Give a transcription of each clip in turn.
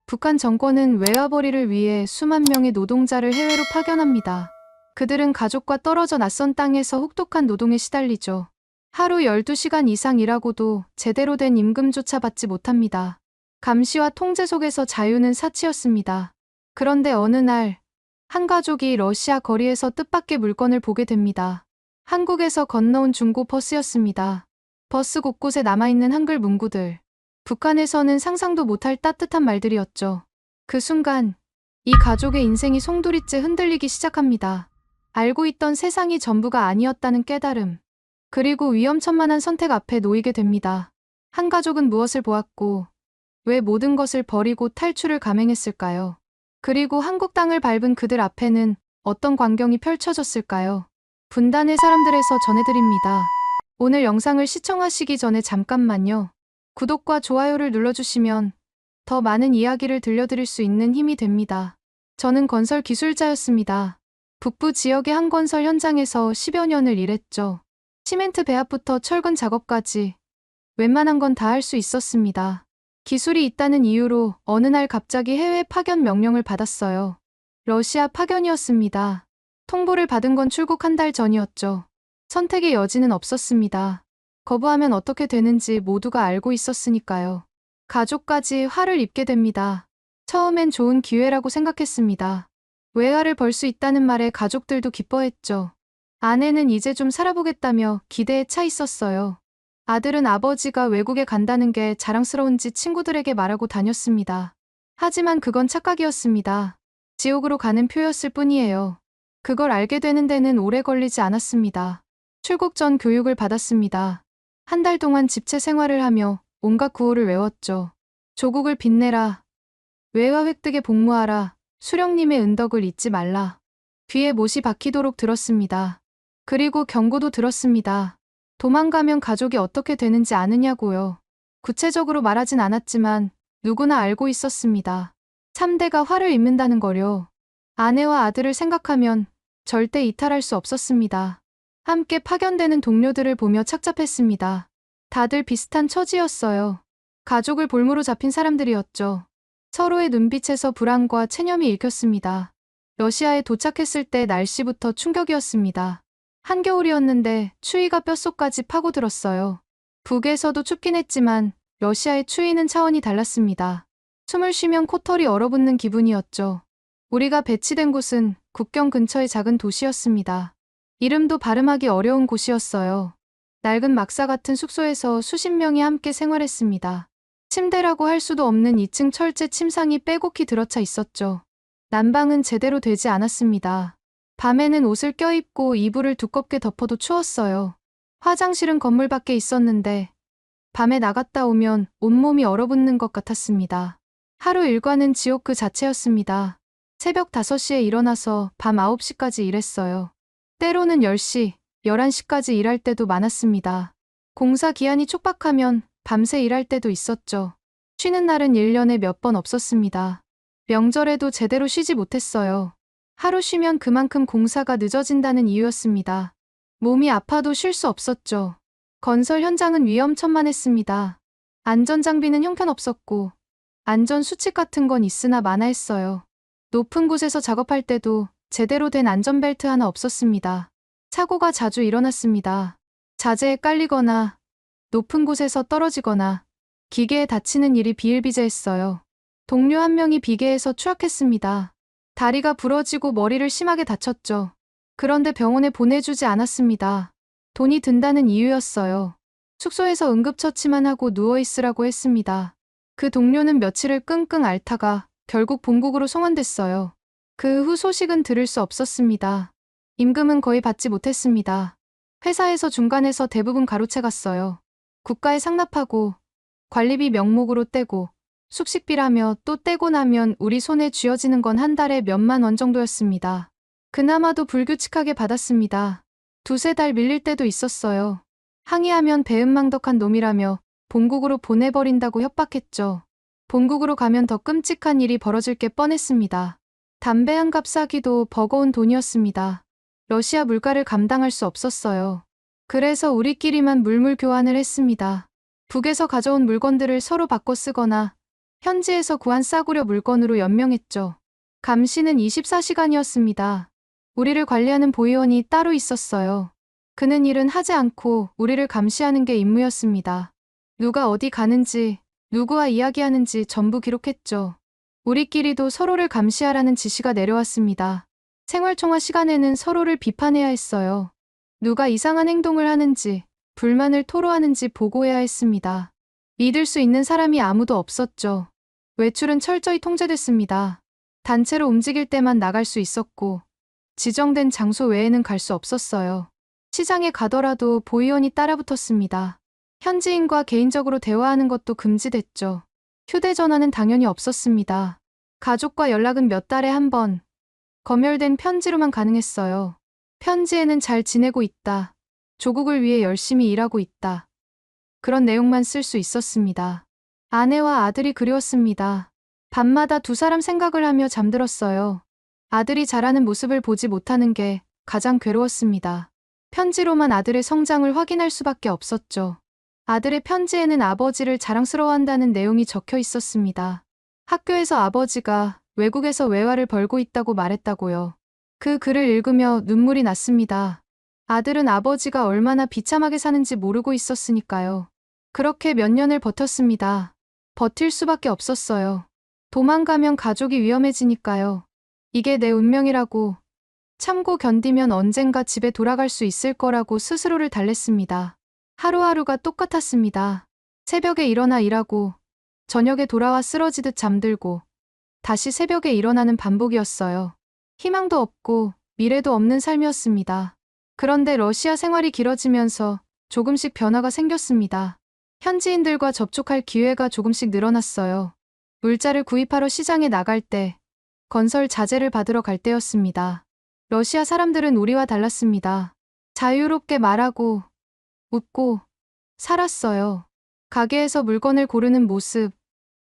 북한 정권은 외화벌이를 위해 수만 명의 노동자를 해외로 파견합니다. 그들은 가족과 떨어져 낯선 땅에서 혹독한 노동에 시달리죠. 하루 12시간 이상 일하고도 제대로 된 임금조차 받지 못합니다. 감시와 통제 속에서 자유는 사치였습니다. 그런데 어느 날, 한 가족이 러시아 거리에서 뜻밖의 물건을 보게 됩니다. 한국에서 건너온 중고 버스였습니다. 버스 곳곳에 남아있는 한글 문구들. 북한에서는 상상도 못할 따뜻한 말들이었죠. 그 순간, 이 가족의 인생이 송두리째 흔들리기 시작합니다. 알고 있던 세상이 전부가 아니었다는 깨달음. 그리고 위험천만한 선택 앞에 놓이게 됩니다. 한 가족은 무엇을 보았고, 왜 모든 것을 버리고 탈출을 감행했을까요? 그리고 한국 땅을 밟은 그들 앞에는 어떤 광경이 펼쳐졌을까요? 분단의 사람들에서 전해드립니다. 오늘 영상을 시청하시기 전에 잠깐만요. 구독과 좋아요를 눌러주시면 더 많은 이야기를 들려드릴 수 있는 힘이 됩니다. 저는 건설 기술자였습니다. 북부 지역의 한 건설 현장에서 10여 년을 일했죠. 시멘트 배합부터 철근 작업까지 웬만한 건 다 할 수 있었습니다. 기술이 있다는 이유로 어느 날 갑자기 해외 파견 명령을 받았어요. 러시아 파견이었습니다. 통보를 받은 건 출국 한 달 전이었죠. 선택의 여지는 없었습니다. 거부하면 어떻게 되는지 모두가 알고 있었으니까요. 가족까지 화를 입게 됩니다. 처음엔 좋은 기회라고 생각했습니다. 외화를 벌 수 있다는 말에 가족들도 기뻐했죠. 아내는 이제 좀 살아보겠다며 기대에 차 있었어요. 아들은 아버지가 외국에 간다는 게 자랑스러운지 친구들에게 말하고 다녔습니다. 하지만 그건 착각이었습니다. 지옥으로 가는 표였을 뿐이에요. 그걸 알게 되는 데는 오래 걸리지 않았습니다. 출국 전 교육을 받았습니다. 한 달 동안 집체 생활을 하며 온갖 구호를 외웠죠. 조국을 빛내라. 외화 획득에 복무하라. 수령님의 은덕을 잊지 말라. 귀에 못이 박히도록 들었습니다. 그리고 경고도 들었습니다. 도망가면 가족이 어떻게 되는지 아느냐고요. 구체적으로 말하진 않았지만 누구나 알고 있었습니다. 3대가 화를 입는다는 거요. 아내와 아들을 생각하면 절대 이탈할 수 없었습니다. 함께 파견되는 동료들을 보며 착잡했습니다. 다들 비슷한 처지였어요. 가족을 볼모로 잡힌 사람들이었죠. 서로의 눈빛에서 불안과 체념이 읽혔습니다. 러시아에 도착했을 때 날씨부터 충격이었습니다. 한겨울이었는데 추위가 뼛속까지 파고들었어요. 북에서도 춥긴 했지만 러시아의 추위는 차원이 달랐습니다. 숨을 쉬면 코털이 얼어붙는 기분이었죠. 우리가 배치된 곳은 국경 근처의 작은 도시였습니다. 이름도 발음하기 어려운 곳이었어요. 낡은 막사 같은 숙소에서 수십 명이 함께 생활했습니다. 침대라고 할 수도 없는 2층 철제 침상이 빼곡히 들어차 있었죠. 난방은 제대로 되지 않았습니다. 밤에는 옷을 껴입고 이불을 두껍게 덮어도 추웠어요. 화장실은 건물 밖에 있었는데 밤에 나갔다 오면 온몸이 얼어붙는 것 같았습니다. 하루 일과는 지옥 그 자체였습니다. 새벽 5시에 일어나서 밤 9시까지 일했어요. 때로는 10시, 11시까지 일할 때도 많았습니다. 공사 기한이 촉박하면 밤새 일할 때도 있었죠. 쉬는 날은 1년에 몇 번 없었습니다. 명절에도 제대로 쉬지 못했어요. 하루 쉬면 그만큼 공사가 늦어진다는 이유였습니다. 몸이 아파도 쉴 수 없었죠. 건설 현장은 위험천만했습니다. 안전장비는 형편없었고 안전수칙 같은 건 있으나 마나했어요. 높은 곳에서 작업할 때도 제대로 된 안전벨트 하나 없었습니다. 사고가 자주 일어났습니다. 자재에 깔리거나 높은 곳에서 떨어지거나 기계에 다치는 일이 비일비재했어요. 동료 한 명이 비계에서 추락했습니다. 다리가 부러지고 머리를 심하게 다쳤죠. 그런데 병원에 보내주지 않았습니다. 돈이 든다는 이유였어요. 숙소에서 응급처치만 하고 누워있으라고 했습니다. 그 동료는 며칠을 끙끙 앓다가 결국 본국으로 송환됐어요. 그 후 소식은 들을 수 없었습니다. 임금은 거의 받지 못했습니다. 회사에서 중간에서 대부분 가로채갔어요. 국가에 상납하고 관리비 명목으로 떼고 숙식비라며 또 떼고 나면 우리 손에 쥐어지는 건 한 달에 몇만 원 정도였습니다. 그나마도 불규칙하게 받았습니다. 2~3달 밀릴 때도 있었어요. 항의하면 배은망덕한 놈이라며 본국으로 보내버린다고 협박했죠. 본국으로 가면 더 끔찍한 일이 벌어질 게 뻔했습니다. 담배 한 갑 사기도 버거운 돈이었습니다. 러시아 물가를 감당할 수 없었어요. 그래서 우리끼리만 물물 교환을 했습니다. 북에서 가져온 물건들을 서로 바꿔 쓰거나 현지에서 구한 싸구려 물건으로 연명했죠. 감시는 24시간이었습니다. 우리를 관리하는 보위원이 따로 있었어요. 그는 일은 하지 않고 우리를 감시하는 게 임무였습니다. 누가 어디 가는지, 누구와 이야기하는지 전부 기록했죠. 우리끼리도 서로를 감시하라는 지시가 내려왔습니다. 생활총화 시간에는 서로를 비판해야 했어요. 누가 이상한 행동을 하는지, 불만을 토로하는지 보고해야 했습니다. 믿을 수 있는 사람이 아무도 없었죠. 외출은 철저히 통제됐습니다. 단체로 움직일 때만 나갈 수 있었고, 지정된 장소 외에는 갈 수 없었어요. 시장에 가더라도 보위원이 따라붙었습니다. 현지인과 개인적으로 대화하는 것도 금지됐죠. 휴대전화는 당연히 없었습니다. 가족과 연락은 몇 달에 한 번, 검열된 편지로만 가능했어요. 편지에는 잘 지내고 있다. 조국을 위해 열심히 일하고 있다. 그런 내용만 쓸 수 있었습니다. 아내와 아들이 그리웠습니다. 밤마다 두 사람 생각을 하며 잠들었어요. 아들이 자라는 모습을 보지 못하는 게 가장 괴로웠습니다. 편지로만 아들의 성장을 확인할 수밖에 없었죠. 아들의 편지에는 아버지를 자랑스러워한다는 내용이 적혀 있었습니다. 학교에서 아버지가 외국에서 외화를 벌고 있다고 말했다고요. 그 글을 읽으며 눈물이 났습니다. 아들은 아버지가 얼마나 비참하게 사는지 모르고 있었으니까요. 그렇게 몇 년을 버텼습니다. 버틸 수밖에 없었어요. 도망가면 가족이 위험해지니까요. 이게 내 운명이라고, 참고 견디면 언젠가 집에 돌아갈 수 있을 거라고 스스로를 달랬습니다. 하루하루가 똑같았습니다. 새벽에 일어나 일하고, 저녁에 돌아와 쓰러지듯 잠들고, 다시 새벽에 일어나는 반복이었어요. 희망도 없고 미래도 없는 삶이었습니다. 그런데 러시아 생활이 길어지면서 조금씩 변화가 생겼습니다. 현지인들과 접촉할 기회가 조금씩 늘어났어요. 물자를 구입하러 시장에 나갈 때, 건설 자재를 받으러 갈 때였습니다. 러시아 사람들은 우리와 달랐습니다. 자유롭게 말하고, 웃고, 살았어요. 가게에서 물건을 고르는 모습,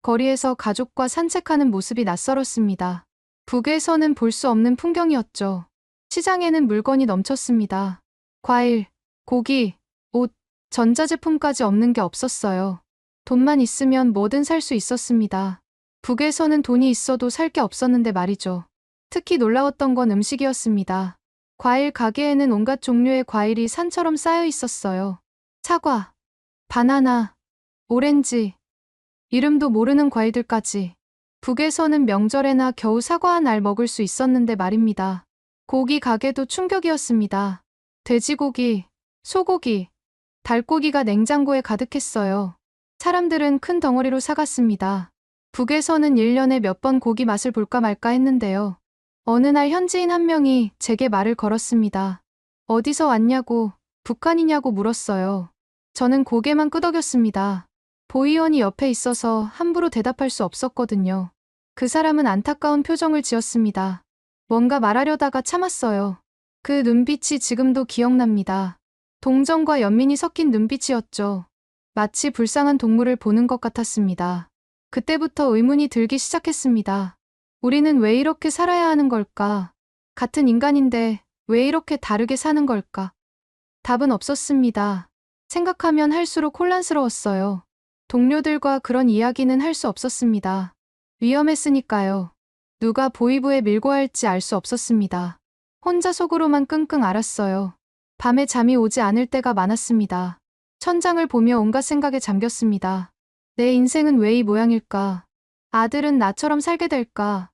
거리에서 가족과 산책하는 모습이 낯설었습니다. 북에서는 볼 수 없는 풍경이었죠. 시장에는 물건이 넘쳤습니다. 과일, 고기, 옷, 전자제품까지 없는 게 없었어요. 돈만 있으면 뭐든 살 수 있었습니다. 북에서는 돈이 있어도 살 게 없었는데 말이죠. 특히 놀라웠던 건 음식이었습니다. 과일 가게에는 온갖 종류의 과일이 산처럼 쌓여 있었어요. 사과, 바나나, 오렌지, 이름도 모르는 과일들까지. 북에서는 명절에나 겨우 사과 한 알 먹을 수 있었는데 말입니다. 고기 가게도 충격이었습니다. 돼지고기, 소고기, 닭고기가 냉장고에 가득했어요. 사람들은 큰 덩어리로 사갔습니다. 북에서는 1년에 몇 번 고기 맛을 볼까 말까 했는데요. 어느 날 현지인 한 명이 제게 말을 걸었습니다. 어디서 왔냐고, 북한이냐고 물었어요. 저는 고개만 끄덕였습니다. 보위원이 옆에 있어서 함부로 대답할 수 없었거든요. 그 사람은 안타까운 표정을 지었습니다. 뭔가 말하려다가 참았어요. 그 눈빛이 지금도 기억납니다. 동정과 연민이 섞인 눈빛이었죠. 마치 불쌍한 동물을 보는 것 같았습니다. 그때부터 의문이 들기 시작했습니다. 우리는 왜 이렇게 살아야 하는 걸까? 같은 인간인데 왜 이렇게 다르게 사는 걸까? 답은 없었습니다. 생각하면 할수록 혼란스러웠어요. 동료들과 그런 이야기는 할 수 없었습니다. 위험했으니까요. 누가 보위부에 밀고 할지 알 수 없었습니다. 혼자 속으로만 끙끙 앓았어요. 밤에 잠이 오지 않을 때가 많았습니다. 천장을 보며 온갖 생각에 잠겼습니다. 내 인생은 왜 이 모양일까? 아들은 나처럼 살게 될까?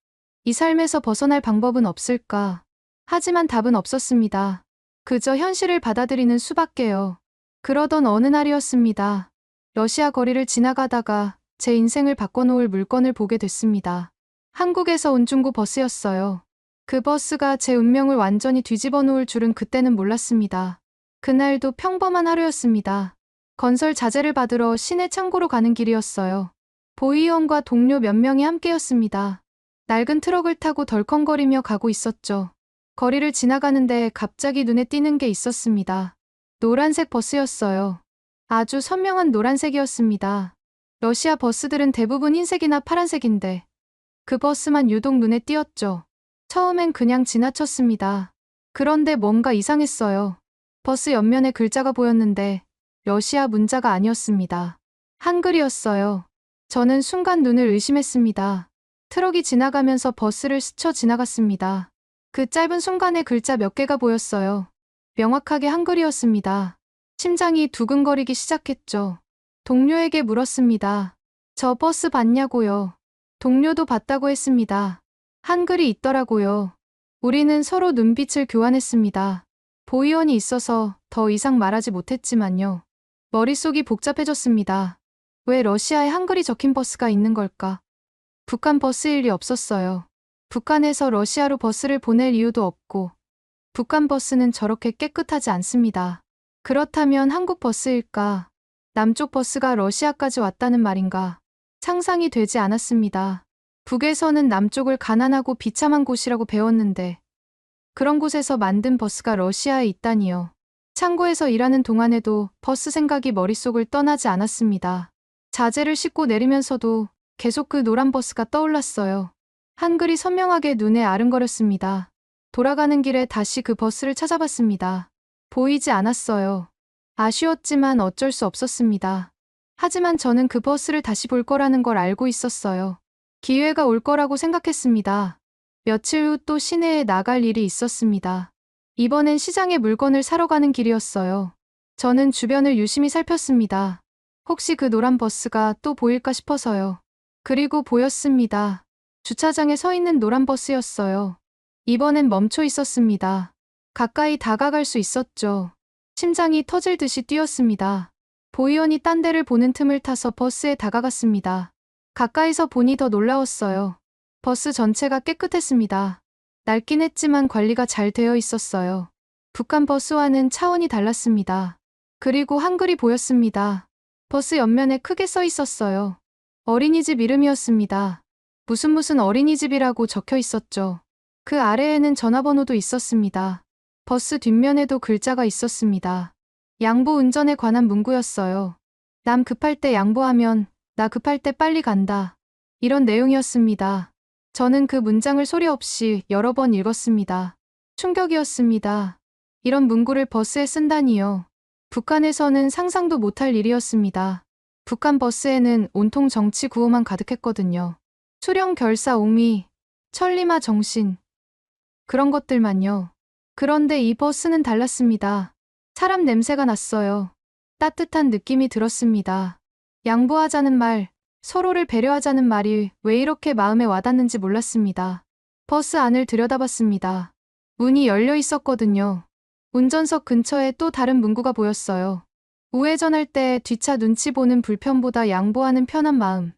이 삶에서 벗어날 방법은 없을까? 하지만 답은 없었습니다. 그저 현실을 받아들이는 수밖에요. 그러던 어느 날이었습니다. 러시아 거리를 지나가다가 제 인생을 바꿔놓을 물건을 보게 됐습니다. 한국에서 온 중고 버스였어요. 그 버스가 제 운명을 완전히 뒤집어 놓을 줄은 그때는 몰랐습니다. 그날도 평범한 하루였습니다. 건설 자재를 받으러 시내 창고로 가는 길이었어요. 보위원과 동료 몇 명이 함께였습니다. 낡은 트럭을 타고 덜컹거리며 가고 있었죠. 거리를 지나가는데 갑자기 눈에 띄는 게 있었습니다. 노란색 버스였어요. 아주 선명한 노란색이었습니다. 러시아 버스들은 대부분 흰색이나 파란색인데 그 버스만 유독 눈에 띄었죠. 처음엔 그냥 지나쳤습니다. 그런데 뭔가 이상했어요. 버스 옆면에 글자가 보였는데 러시아 문자가 아니었습니다. 한글이었어요. 저는 순간 눈을 의심했습니다. 트럭이 지나가면서 버스를 스쳐 지나갔습니다. 그 짧은 순간에 글자 몇 개가 보였어요. 명확하게 한글이었습니다. 심장이 두근거리기 시작했죠. 동료에게 물었습니다. 저 버스 봤냐고요. 동료도 봤다고 했습니다. 한글이 있더라고요. 우리는 서로 눈빛을 교환했습니다. 보이원이 있어서 더 이상 말하지 못했지만요. 머릿속이 복잡해졌습니다. 왜 러시아에 한글이 적힌 버스가 있는 걸까? 북한 버스일 리 없었어요. 북한에서 러시아로 버스를 보낼 이유도 없고, 북한 버스는 저렇게 깨끗하지 않습니다. 그렇다면 한국 버스일까? 남쪽 버스가 러시아까지 왔다는 말인가? 상상이 되지 않았습니다. 북에서는 남쪽을 가난하고 비참한 곳이라고 배웠는데, 그런 곳에서 만든 버스가 러시아에 있다니요. 창고에서 일하는 동안에도 버스 생각이 머릿속을 떠나지 않았습니다. 자재를 싣고 내리면서도 계속 그 노란 버스가 떠올랐어요. 한글이 선명하게 눈에 아른거렸습니다. 돌아가는 길에 다시 그 버스를 찾아봤습니다. 보이지 않았어요. 아쉬웠지만 어쩔 수 없었습니다. 하지만 저는 그 버스를 다시 볼 거라는 걸 알고 있었어요. 기회가 올 거라고 생각했습니다. 며칠 후 또 시내에 나갈 일이 있었습니다. 이번엔 시장에 물건을 사러 가는 길이었어요. 저는 주변을 유심히 살폈습니다. 혹시 그 노란 버스가 또 보일까 싶어서요. 그리고 보였습니다. 주차장에 서 있는 노란 버스였어요. 이번엔 멈춰 있었습니다. 가까이 다가갈 수 있었죠. 심장이 터질 듯이 뛰었습니다. 보이원이 딴 데를 보는 틈을 타서 버스에 다가갔습니다. 가까이서 보니 더 놀라웠어요. 버스 전체가 깨끗했습니다. 낡긴 했지만 관리가 잘 되어 있었어요. 북한 버스와는 차원이 달랐습니다. 그리고 한글이 보였습니다. 버스 옆면에 크게 써 있었어요. 어린이집 이름이었습니다. 무슨 어린이집이라고 적혀 있었죠. 그 아래에는 전화번호도 있었습니다. 버스 뒷면에도 글자가 있었습니다. 양보 운전에 관한 문구였어요. 남 급할 때 양보하면 나 급할 때 빨리 간다. 이런 내용이었습니다. 저는 그 문장을 소리 없이 여러 번 읽었습니다. 충격이었습니다. 이런 문구를 버스에 쓴다니요. 북한에서는 상상도 못할 일이었습니다. 북한 버스에는 온통 정치 구호만 가득했거든요. 수령 결사 옹미, 천리마 정신. 그런 것들만요. 그런데 이 버스는 달랐습니다. 사람 냄새가 났어요. 따뜻한 느낌이 들었습니다. 양보하자는 말, 서로를 배려하자는 말이 왜 이렇게 마음에 와닿는지 몰랐습니다. 버스 안을 들여다봤습니다. 문이 열려 있었거든요. 운전석 근처에 또 다른 문구가 보였어요. 우회전할 때 뒷차 눈치 보는 불편보다 양보하는 편한 마음.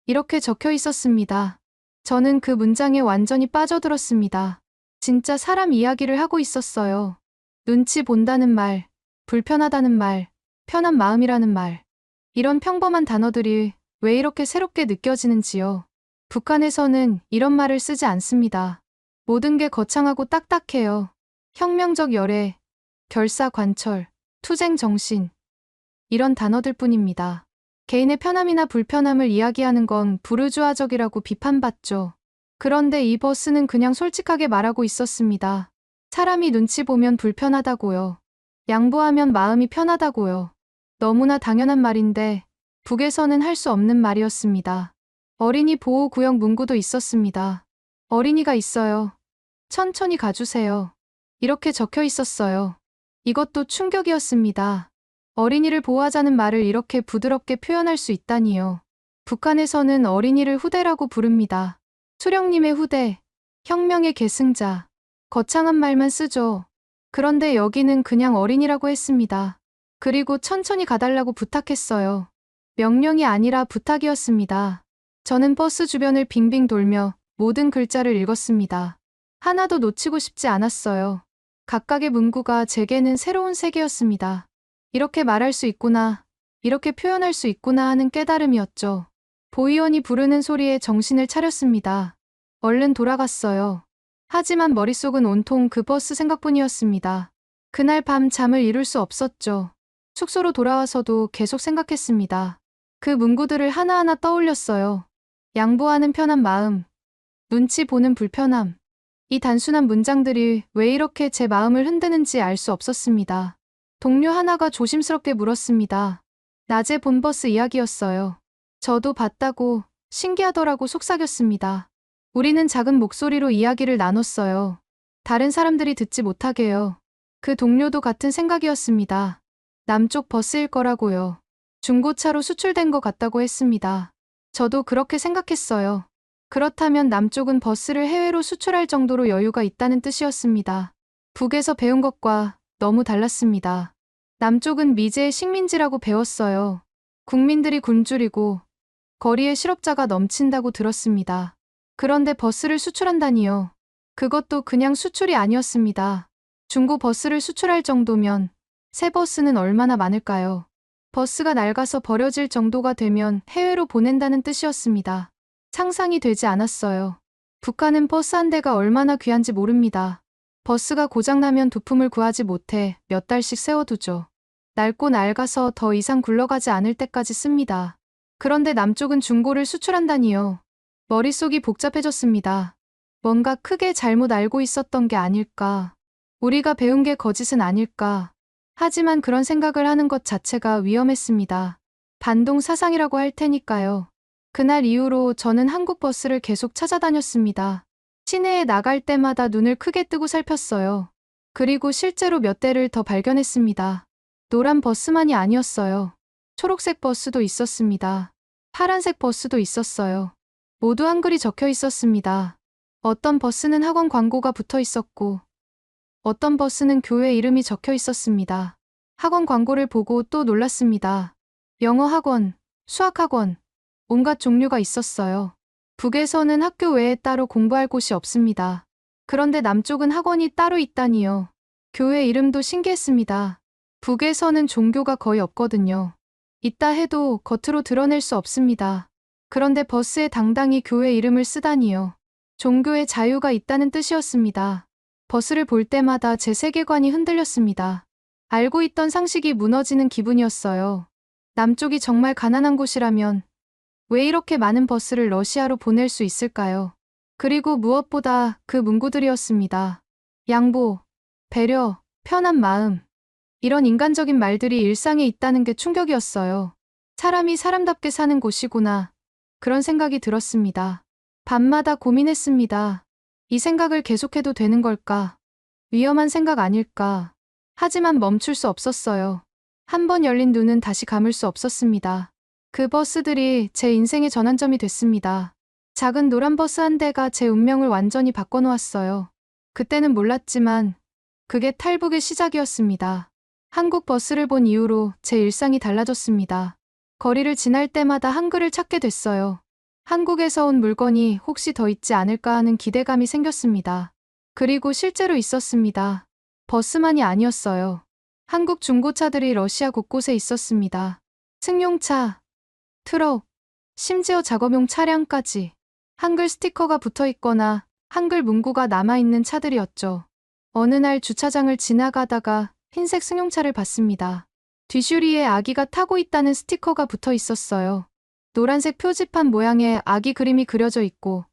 이렇게 적혀 있었습니다. 저는 그 문장에 완전히 빠져들었습니다. 진짜 사람 이야기를 하고 있었어요. 눈치 본다는 말, 불편하다는 말, 편한 마음이라는 말. 이런 평범한 단어들이 왜 이렇게 새롭게 느껴지는지요. 북한에서는 이런 말을 쓰지 않습니다. 모든 게 거창하고 딱딱해요. 혁명적 열애, 결사관철, 투쟁정신. 이런 단어들 뿐입니다. 개인의 편함이나 불편함을 이야기하는 건 부르주아적이라고 비판받죠. 그런데 이 버스는 그냥 솔직하게 말하고 있었습니다. 사람이 눈치 보면 불편하다고요. 양보하면 마음이 편하다고요. 너무나 당연한 말인데 북에서는 할 수 없는 말이었습니다. 어린이 보호구역 문구도 있었습니다. 어린이가 있어요. 천천히 가주세요. 이렇게 적혀 있었어요. 이것도 충격이었습니다. 어린이를 보호하자는 말을 이렇게 부드럽게 표현할 수 있다니요. 북한에서는 어린이를 후대라고 부릅니다. 수령님의 후대, 혁명의 계승자. 거창한 말만 쓰죠. 그런데 여기는 그냥 어린이라고 했습니다. 그리고 천천히 가달라고 부탁했어요. 명령이 아니라 부탁이었습니다. 저는 버스 주변을 빙빙 돌며 모든 글자를 읽었습니다. 하나도 놓치고 싶지 않았어요. 각각의 문구가 제게는 새로운 세계였습니다. 이렇게 말할 수 있구나, 이렇게 표현할 수 있구나 하는 깨달음이었죠. 보이원이 부르는 소리에 정신을 차렸습니다. 얼른 돌아갔어요. 하지만 머릿속은 온통 그 버스 생각뿐이었습니다. 그날 밤 잠을 이룰 수 없었죠. 숙소로 돌아와서도 계속 생각했습니다. 그 문구들을 하나하나 떠올렸어요. 양보하는 편한 마음, 눈치 보는 불편함. 이 단순한 문장들이 왜 이렇게 제 마음을 흔드는지 알 수 없었습니다. 동료 하나가 조심스럽게 물었습니다. 낮에 본 버스 이야기였어요. 저도 봤다고 신기하더라고 속삭였습니다. 우리는 작은 목소리로 이야기를 나눴어요. 다른 사람들이 듣지 못하게요. 그 동료도 같은 생각이었습니다. 남쪽 버스일 거라고요. 중고차로 수출된 것 같다고 했습니다. 저도 그렇게 생각했어요. 그렇다면 남쪽은 버스를 해외로 수출할 정도로 여유가 있다는 뜻이었습니다. 북에서 배운 것과 너무 달랐습니다. 남쪽은 미제의 식민지라고 배웠어요. 국민들이 굶주리고 거리에 실업자가 넘친다고 들었습니다. 그런데 버스를 수출한다니요. 그것도 그냥 수출이 아니었습니다. 중고 버스를 수출할 정도면 새 버스는 얼마나 많을까요? 버스가 낡아서 버려질 정도가 되면 해외로 보낸다는 뜻이었습니다. 상상이 되지 않았어요. 북한은 버스 한 대가 얼마나 귀한지 모릅니다. 버스가 고장나면 부품을 구하지 못해 몇 달씩 세워두죠. 낡고 낡아서 더 이상 굴러가지 않을 때까지 씁니다. 그런데 남쪽은 중고를 수출한다니요. 머릿속이 복잡해졌습니다. 뭔가 크게 잘못 알고 있었던 게 아닐까. 우리가 배운 게 거짓은 아닐까. 하지만 그런 생각을 하는 것 자체가 위험했습니다. 반동 사상이라고 할 테니까요. 그날 이후로 저는 한국 버스를 계속 찾아다녔습니다. 시내에 나갈 때마다 눈을 크게 뜨고 살폈어요. 그리고 실제로 몇 대를 더 발견했습니다. 노란 버스만이 아니었어요. 초록색 버스도 있었습니다. 파란색 버스도 있었어요. 모두 한글이 적혀 있었습니다. 어떤 버스는 학원 광고가 붙어 있었고, 어떤 버스는 교회 이름이 적혀 있었습니다. 학원 광고를 보고 또 놀랐습니다. 영어 학원, 수학 학원, 온갖 종류가 있었어요. 북에서는 학교 외에 따로 공부할 곳이 없습니다. 그런데 남쪽은 학원이 따로 있다니요. 교회 이름도 신기했습니다. 북에서는 종교가 거의 없거든요. 있다 해도 겉으로 드러낼 수 없습니다. 그런데 버스에 당당히 교회 이름을 쓰다니요. 종교의 자유가 있다는 뜻이었습니다. 버스를 볼 때마다 제 세계관이 흔들렸습니다. 알고 있던 상식이 무너지는 기분이었어요. 남쪽이 정말 가난한 곳이라면 왜 이렇게 많은 버스를 러시아로 보낼 수 있을까요? 그리고 무엇보다 그 문구들이었습니다. 양보, 배려, 편한 마음. 이런 인간적인 말들이 일상에 있다는 게 충격이었어요. 사람이 사람답게 사는 곳이구나. 그런 생각이 들었습니다. 밤마다 고민했습니다. 이 생각을 계속해도 되는 걸까? 위험한 생각 아닐까? 하지만 멈출 수 없었어요. 한 번 열린 눈은 다시 감을 수 없었습니다. 그 버스들이 제 인생의 전환점이 됐습니다. 작은 노란 버스 한 대가 제 운명을 완전히 바꿔놓았어요. 그때는 몰랐지만 그게 탈북의 시작이었습니다. 한국 버스를 본 이후로 제 일상이 달라졌습니다. 거리를 지날 때마다 한글을 찾게 됐어요. 한국에서 온 물건이 혹시 더 있지 않을까 하는 기대감이 생겼습니다. 그리고 실제로 있었습니다. 버스만이 아니었어요. 한국 중고차들이 러시아 곳곳에 있었습니다. 승용차, 트럭, 심지어 작업용 차량까지 한글 스티커가 붙어 있거나 한글 문구가 남아있는 차들이었죠. 어느 날 주차장을 지나가다가 흰색 승용차를 봤습니다. 뒷유리에 아기가 타고 있다는 스티커가 붙어 있었어요. 노란색 표지판 모양의 아기 그림이 그려져 있고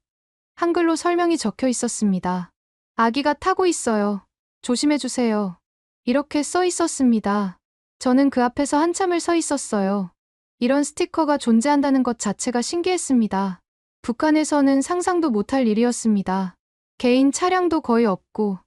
한글로 설명이 적혀 있었습니다. 아기가 타고 있어요. 조심해주세요. 이렇게 써 있었습니다. 저는 그 앞에서 한참을 서 있었어요. 이런 스티커가 존재한다는 것 자체가 신기했습니다. 북한에서는 상상도 못할 일이었습니다. 개인 차량도 거의 없고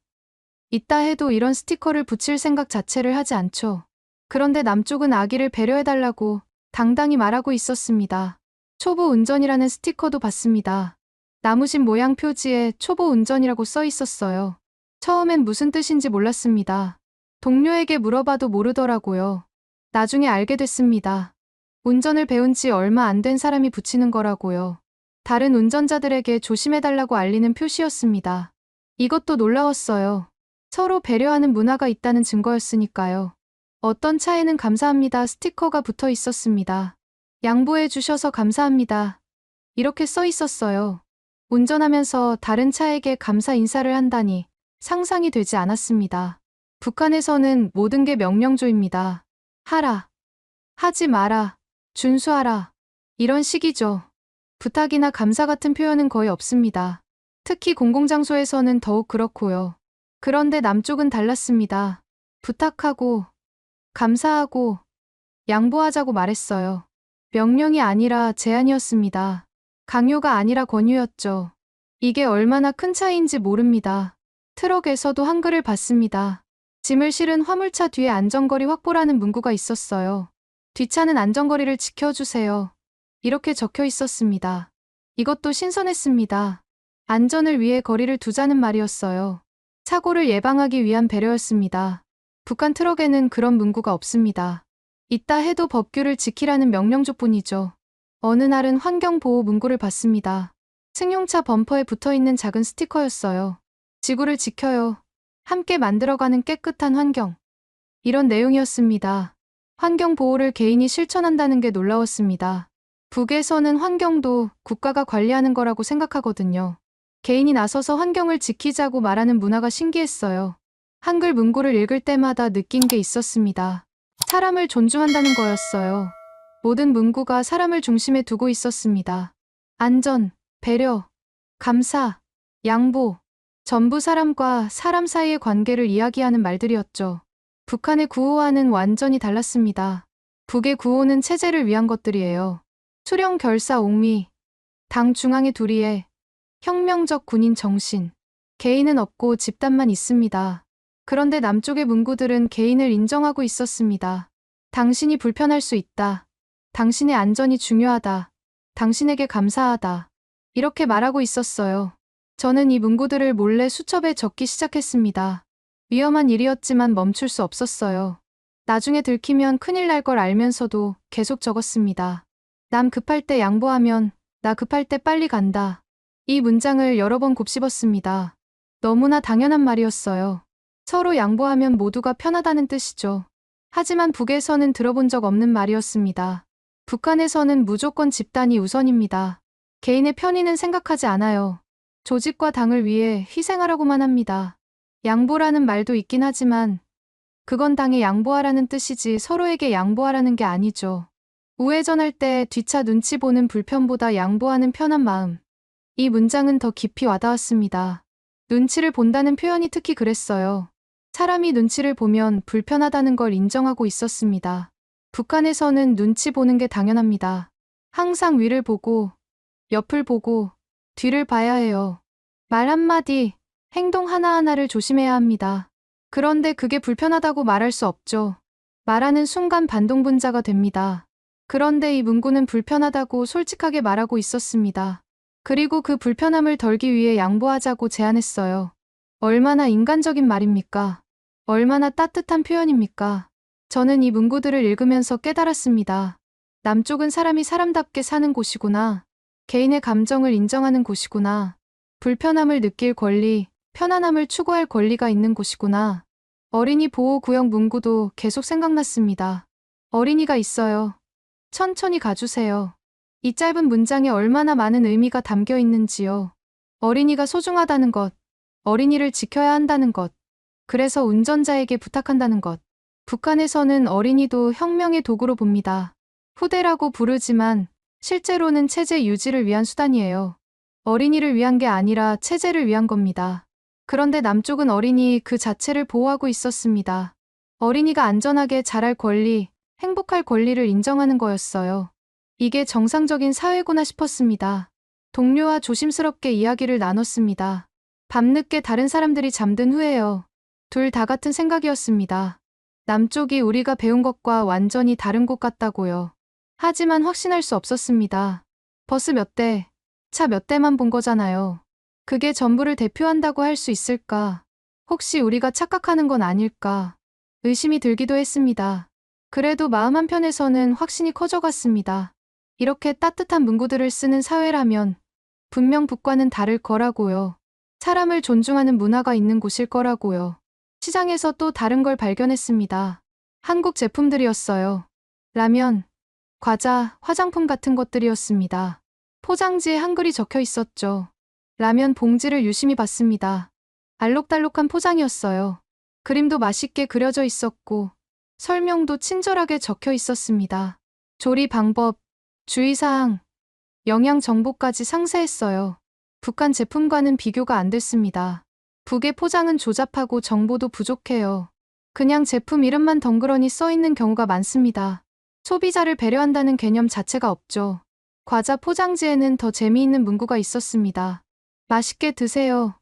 있다 해도 이런 스티커를 붙일 생각 자체를 하지 않죠. 그런데 남쪽은 아기를 배려해달라고 당당히 말하고 있었습니다. 초보 운전이라는 스티커도 봤습니다. 나무집 모양 표지에 초보 운전이라고 써 있었어요. 처음엔 무슨 뜻인지 몰랐습니다. 동료에게 물어봐도 모르더라고요. 나중에 알게 됐습니다. 운전을 배운 지 얼마 안 된 사람이 붙이는 거라고요. 다른 운전자들에게 조심해달라고 알리는 표시였습니다. 이것도 놀라웠어요. 서로 배려하는 문화가 있다는 증거였으니까요. 어떤 차에는 감사합니다 스티커가 붙어 있었습니다. 양보해 주셔서 감사합니다. 이렇게 써 있었어요. 운전하면서 다른 차에게 감사 인사를 한다니 상상이 되지 않았습니다. 북한에서는 모든 게 명령조입니다. 하라, 하지 마라, 준수하라. 이런 식이죠. 부탁이나 감사 같은 표현은 거의 없습니다. 특히 공공장소에서는 더욱 그렇고요. 그런데 남쪽은 달랐습니다. 부탁하고, 감사하고, 양보하자고 말했어요. 명령이 아니라 제안이었습니다. 강요가 아니라 권유였죠. 이게 얼마나 큰 차이인지 모릅니다. 트럭에서도 한글을 봤습니다. 짐을 실은 화물차 뒤에 안전거리 확보라는 문구가 있었어요. 뒷차는 안전거리를 지켜주세요. 이렇게 적혀 있었습니다. 이것도 신선했습니다. 안전을 위해 거리를 두자는 말이었어요. 사고를 예방하기 위한 배려였습니다. 북한 트럭에는 그런 문구가 없습니다. 있다 해도 법규를 지키라는 명령조뿐이죠. 어느 날은 환경보호 문구를 봤습니다. 승용차 범퍼에 붙어있는 작은 스티커였어요. 지구를 지켜요. 함께 만들어가는 깨끗한 환경. 이런 내용이었습니다. 환경보호를 개인이 실천한다는 게 놀라웠습니다. 북에서는 환경도 국가가 관리하는 거라고 생각하거든요. 개인이 나서서 환경을 지키자고 말하는 문화가 신기했어요. 한글 문구를 읽을 때마다 느낀 게 있었습니다. 사람을 존중한다는 거였어요. 모든 문구가 사람을 중심에 두고 있었습니다. 안전, 배려, 감사, 양보, 전부 사람과 사람 사이의 관계를 이야기하는 말들이었죠. 북한의 구호와는 완전히 달랐습니다. 북의 구호는 체제를 위한 것들이에요. 수령 결사 옥미, 당 중앙의 도리에, 혁명적 군인 정신. 개인은 없고 집단만 있습니다. 그런데 남쪽의 문구들은 개인을 인정하고 있었습니다. 당신이 불편할 수 있다. 당신의 안전이 중요하다. 당신에게 감사하다. 이렇게 말하고 있었어요. 저는 이 문구들을 몰래 수첩에 적기 시작했습니다. 위험한 일이었지만 멈출 수 없었어요. 나중에 들키면 큰일 날 걸 알면서도 계속 적었습니다. 남 급할 때 양보하면 나 급할 때 빨리 간다. 이 문장을 여러 번 곱씹었습니다. 너무나 당연한 말이었어요. 서로 양보하면 모두가 편하다는 뜻이죠. 하지만 북에서는 들어본 적 없는 말이었습니다. 북한에서는 무조건 집단이 우선입니다. 개인의 편의는 생각하지 않아요. 조직과 당을 위해 희생하라고만 합니다. 양보라는 말도 있긴 하지만 그건 당에 양보하라는 뜻이지 서로에게 양보하라는 게 아니죠. 우회전할 때 뒷차 눈치 보는 불편보다 양보하는 편한 마음. 이 문장은 더 깊이 와닿았습니다. 눈치를 본다는 표현이 특히 그랬어요. 사람이 눈치를 보면 불편하다는 걸 인정하고 있었습니다. 북한에서는 눈치 보는 게 당연합니다. 항상 위를 보고, 옆을 보고, 뒤를 봐야 해요. 말 한마디, 행동 하나하나를 조심해야 합니다. 그런데 그게 불편하다고 말할 수 없죠. 말하는 순간 반동분자가 됩니다. 그런데 이 문구는 불편하다고 솔직하게 말하고 있었습니다. 그리고 그 불편함을 덜기 위해 양보하자고 제안했어요. 얼마나 인간적인 말입니까? 얼마나 따뜻한 표현입니까? 저는 이 문구들을 읽으면서 깨달았습니다. 남쪽은 사람이 사람답게 사는 곳이구나. 개인의 감정을 인정하는 곳이구나. 불편함을 느낄 권리, 편안함을 추구할 권리가 있는 곳이구나. 어린이 보호구역 문구도 계속 생각났습니다. 어린이가 있어요. 천천히 가주세요. 이 짧은 문장에 얼마나 많은 의미가 담겨 있는지요. 어린이가 소중하다는 것, 어린이를 지켜야 한다는 것, 그래서 운전자에게 부탁한다는 것. 북한에서는 어린이도 혁명의 도구로 봅니다. 후대라고 부르지만 실제로는 체제 유지를 위한 수단이에요. 어린이를 위한 게 아니라 체제를 위한 겁니다. 그런데 남쪽은 어린이 그 자체를 보호하고 있었습니다. 어린이가 안전하게 자랄 권리, 행복할 권리를 인정하는 거였어요. 이게 정상적인 사회구나 싶었습니다. 동료와 조심스럽게 이야기를 나눴습니다. 밤늦게 다른 사람들이 잠든 후에요. 둘 다 같은 생각이었습니다. 남쪽이 우리가 배운 것과 완전히 다른 곳 같다고요. 하지만 확신할 수 없었습니다. 버스 몇 대, 차 몇 대만 본 거잖아요. 그게 전부를 대표한다고 할 수 있을까? 혹시 우리가 착각하는 건 아닐까? 의심이 들기도 했습니다. 그래도 마음 한편에서는 확신이 커져갔습니다. 이렇게 따뜻한 문구들을 쓰는 사회라면 분명 북과는 다를 거라고요. 사람을 존중하는 문화가 있는 곳일 거라고요. 시장에서 또 다른 걸 발견했습니다. 한국 제품들이었어요. 라면, 과자, 화장품 같은 것들이었습니다. 포장지에 한글이 적혀 있었죠. 라면 봉지를 유심히 봤습니다. 알록달록한 포장이었어요. 그림도 맛있게 그려져 있었고 설명도 친절하게 적혀 있었습니다. 조리 방법, 주의사항, 영양 정보까지 상세했어요. 북한 제품과는 비교가 안 됐습니다. 북의 포장은 조잡하고 정보도 부족해요. 그냥 제품 이름만 덩그러니 써 있는 경우가 많습니다. 소비자를 배려한다는 개념 자체가 없죠. 과자 포장지에는 더 재미있는 문구가 있었습니다. 맛있게 드세요.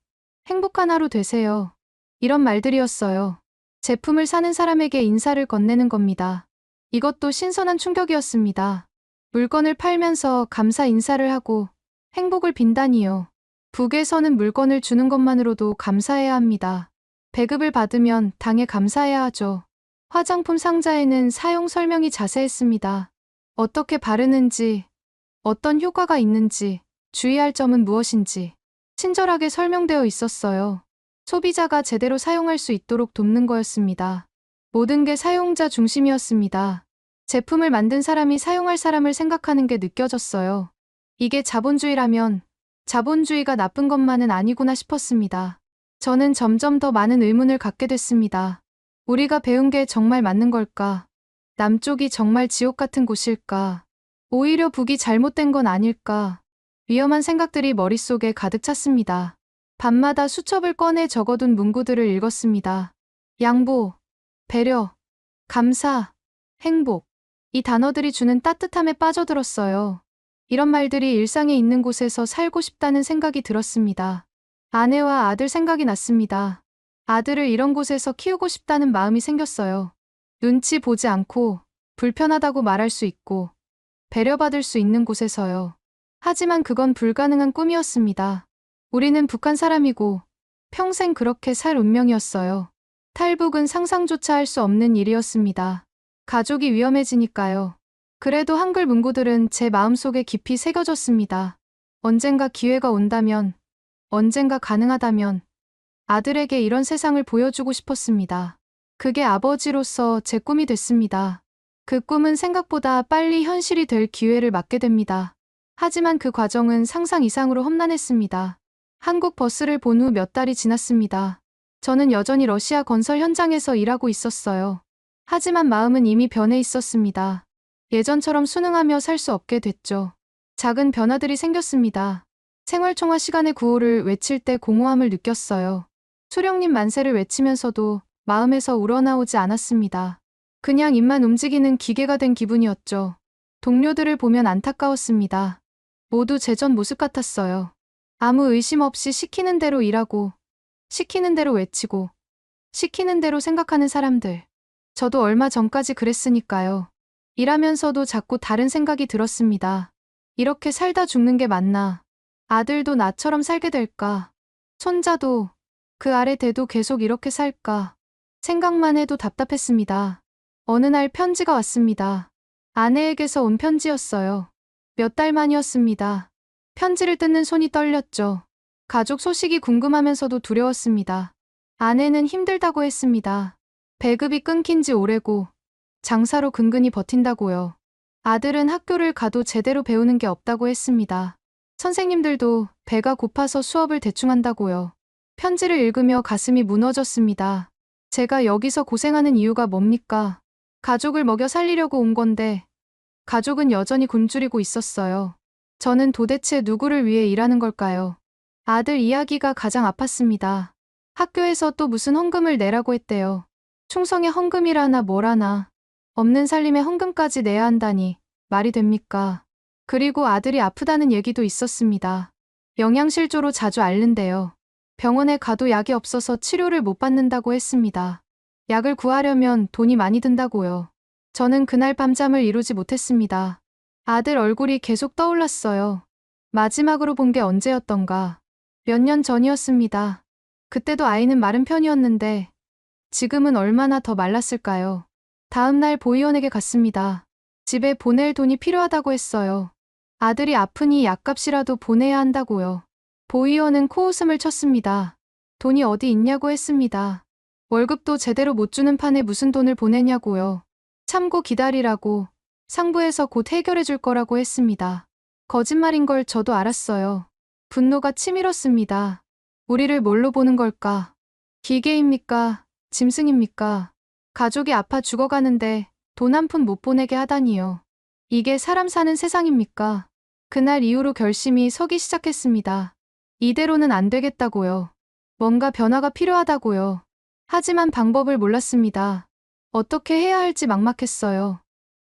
행복한 하루 되세요. 이런 말들이었어요. 제품을 사는 사람에게 인사를 건네는 겁니다. 이것도 신선한 충격이었습니다. 물건을 팔면서 감사 인사를 하고 행복을 빈다니요. 북에서는 물건을 주는 것만으로도 감사해야 합니다. 배급을 받으면 당에 감사해야 하죠. 화장품 상자에는 사용 설명이 자세했습니다. 어떻게 바르는지, 어떤 효과가 있는지, 주의할 점은 무엇인지 친절하게 설명되어 있었어요. 소비자가 제대로 사용할 수 있도록 돕는 거였습니다. 모든 게 사용자 중심이었습니다. 제품을 만든 사람이 사용할 사람을 생각하는 게 느껴졌어요. 이게 자본주의라면 자본주의가 나쁜 것만은 아니구나 싶었습니다. 저는 점점 더 많은 의문을 갖게 됐습니다. 우리가 배운 게 정말 맞는 걸까? 남쪽이 정말 지옥 같은 곳일까? 오히려 북이 잘못된 건 아닐까? 위험한 생각들이 머릿속에 가득 찼습니다. 밤마다 수첩을 꺼내 적어둔 문구들을 읽었습니다. 양보, 배려, 감사, 행복. 이 단어들이 주는 따뜻함에 빠져들었어요. 이런 말들이 일상에 있는 곳에서 살고 싶다는 생각이 들었습니다. 아내와 아들 생각이 났습니다. 아들을 이런 곳에서 키우고 싶다는 마음이 생겼어요. 눈치 보지 않고 불편하다고 말할 수 있고 배려받을 수 있는 곳에서요. 하지만 그건 불가능한 꿈이었습니다. 우리는 북한 사람이고 평생 그렇게 살 운명이었어요. 탈북은 상상조차 할 수 없는 일이었습니다. 가족이 위험해지니까요. 그래도 한글 문구들은 제 마음속에 깊이 새겨졌습니다. 언젠가 기회가 온다면, 언젠가 가능하다면 아들에게 이런 세상을 보여주고 싶었습니다. 그게 아버지로서 제 꿈이 됐습니다. 그 꿈은 생각보다 빨리 현실이 될 기회를 맞게 됩니다. 하지만 그 과정은 상상 이상으로 험난했습니다. 한국 버스를 본 후 몇 달이 지났습니다. 저는 여전히 러시아 건설 현장에서 일하고 있었어요. 하지만 마음은 이미 변해 있었습니다. 예전처럼 순응하며 살 수 없게 됐죠. 작은 변화들이 생겼습니다. 생활총화 시간의 구호를 외칠 때 공허함을 느꼈어요. 소령님 만세를 외치면서도 마음에서 우러나오지 않았습니다. 그냥 입만 움직이는 기계가 된 기분이었죠. 동료들을 보면 안타까웠습니다. 모두 제전 모습 같았어요. 아무 의심 없이 시키는 대로 일하고, 시키는 대로 외치고, 시키는 대로 생각하는 사람들. 저도 얼마 전까지 그랬으니까요. 일하면서도 자꾸 다른 생각이 들었습니다. 이렇게 살다 죽는 게 맞나? 아들도 나처럼 살게 될까? 손자도 그 아래 대도 계속 이렇게 살까? 생각만 해도 답답했습니다. 어느 날 편지가 왔습니다. 아내에게서 온 편지였어요. 몇 달 만이었습니다. 편지를 뜯는 손이 떨렸죠. 가족 소식이 궁금하면서도 두려웠습니다. 아내는 힘들다고 했습니다. 배급이 끊긴 지 오래고 장사로 근근히 버틴다고요. 아들은 학교를 가도 제대로 배우는 게 없다고 했습니다. 선생님들도 배가 고파서 수업을 대충 한다고요. 편지를 읽으며 가슴이 무너졌습니다. 제가 여기서 고생하는 이유가 뭡니까? 가족을 먹여 살리려고 온 건데 가족은 여전히 굶주리고 있었어요. 저는 도대체 누구를 위해 일하는 걸까요? 아들 이야기가 가장 아팠습니다. 학교에서 또 무슨 헌금을 내라고 했대요. 충성의 헌금이라나 뭐라나. 없는 살림에 헌금까지 내야 한다니 말이 됩니까? 그리고 아들이 아프다는 얘기도 있었습니다. 영양실조로 자주 앓는데요. 병원에 가도 약이 없어서 치료를 못 받는다고 했습니다. 약을 구하려면 돈이 많이 든다고요. 저는 그날 밤잠을 이루지 못했습니다. 아들 얼굴이 계속 떠올랐어요. 마지막으로 본 게 언제였던가. 몇 년 전이었습니다. 그때도 아이는 마른 편이었는데 지금은 얼마나 더 말랐을까요? 다음 날 보이원에게 갔습니다. 집에 보낼 돈이 필요하다고 했어요. 아들이 아프니 약값이라도 보내야 한다고요. 보이원은 코웃음을 쳤습니다. 돈이 어디 있냐고 했습니다. 월급도 제대로 못 주는 판에 무슨 돈을 보내냐고요. 참고 기다리라고 상부에서 곧 해결해 줄 거라고 했습니다. 거짓말인 걸 저도 알았어요. 분노가 치밀었습니다. 우리를 뭘로 보는 걸까? 기계입니까? 짐승입니까? 가족이 아파 죽어가는데 돈 한 푼 못 보내게 하다니요. 이게 사람 사는 세상입니까? 그날 이후로 결심이 서기 시작했습니다. 이대로는 안 되겠다고요. 뭔가 변화가 필요하다고요. 하지만 방법을 몰랐습니다. 어떻게 해야 할지 막막했어요.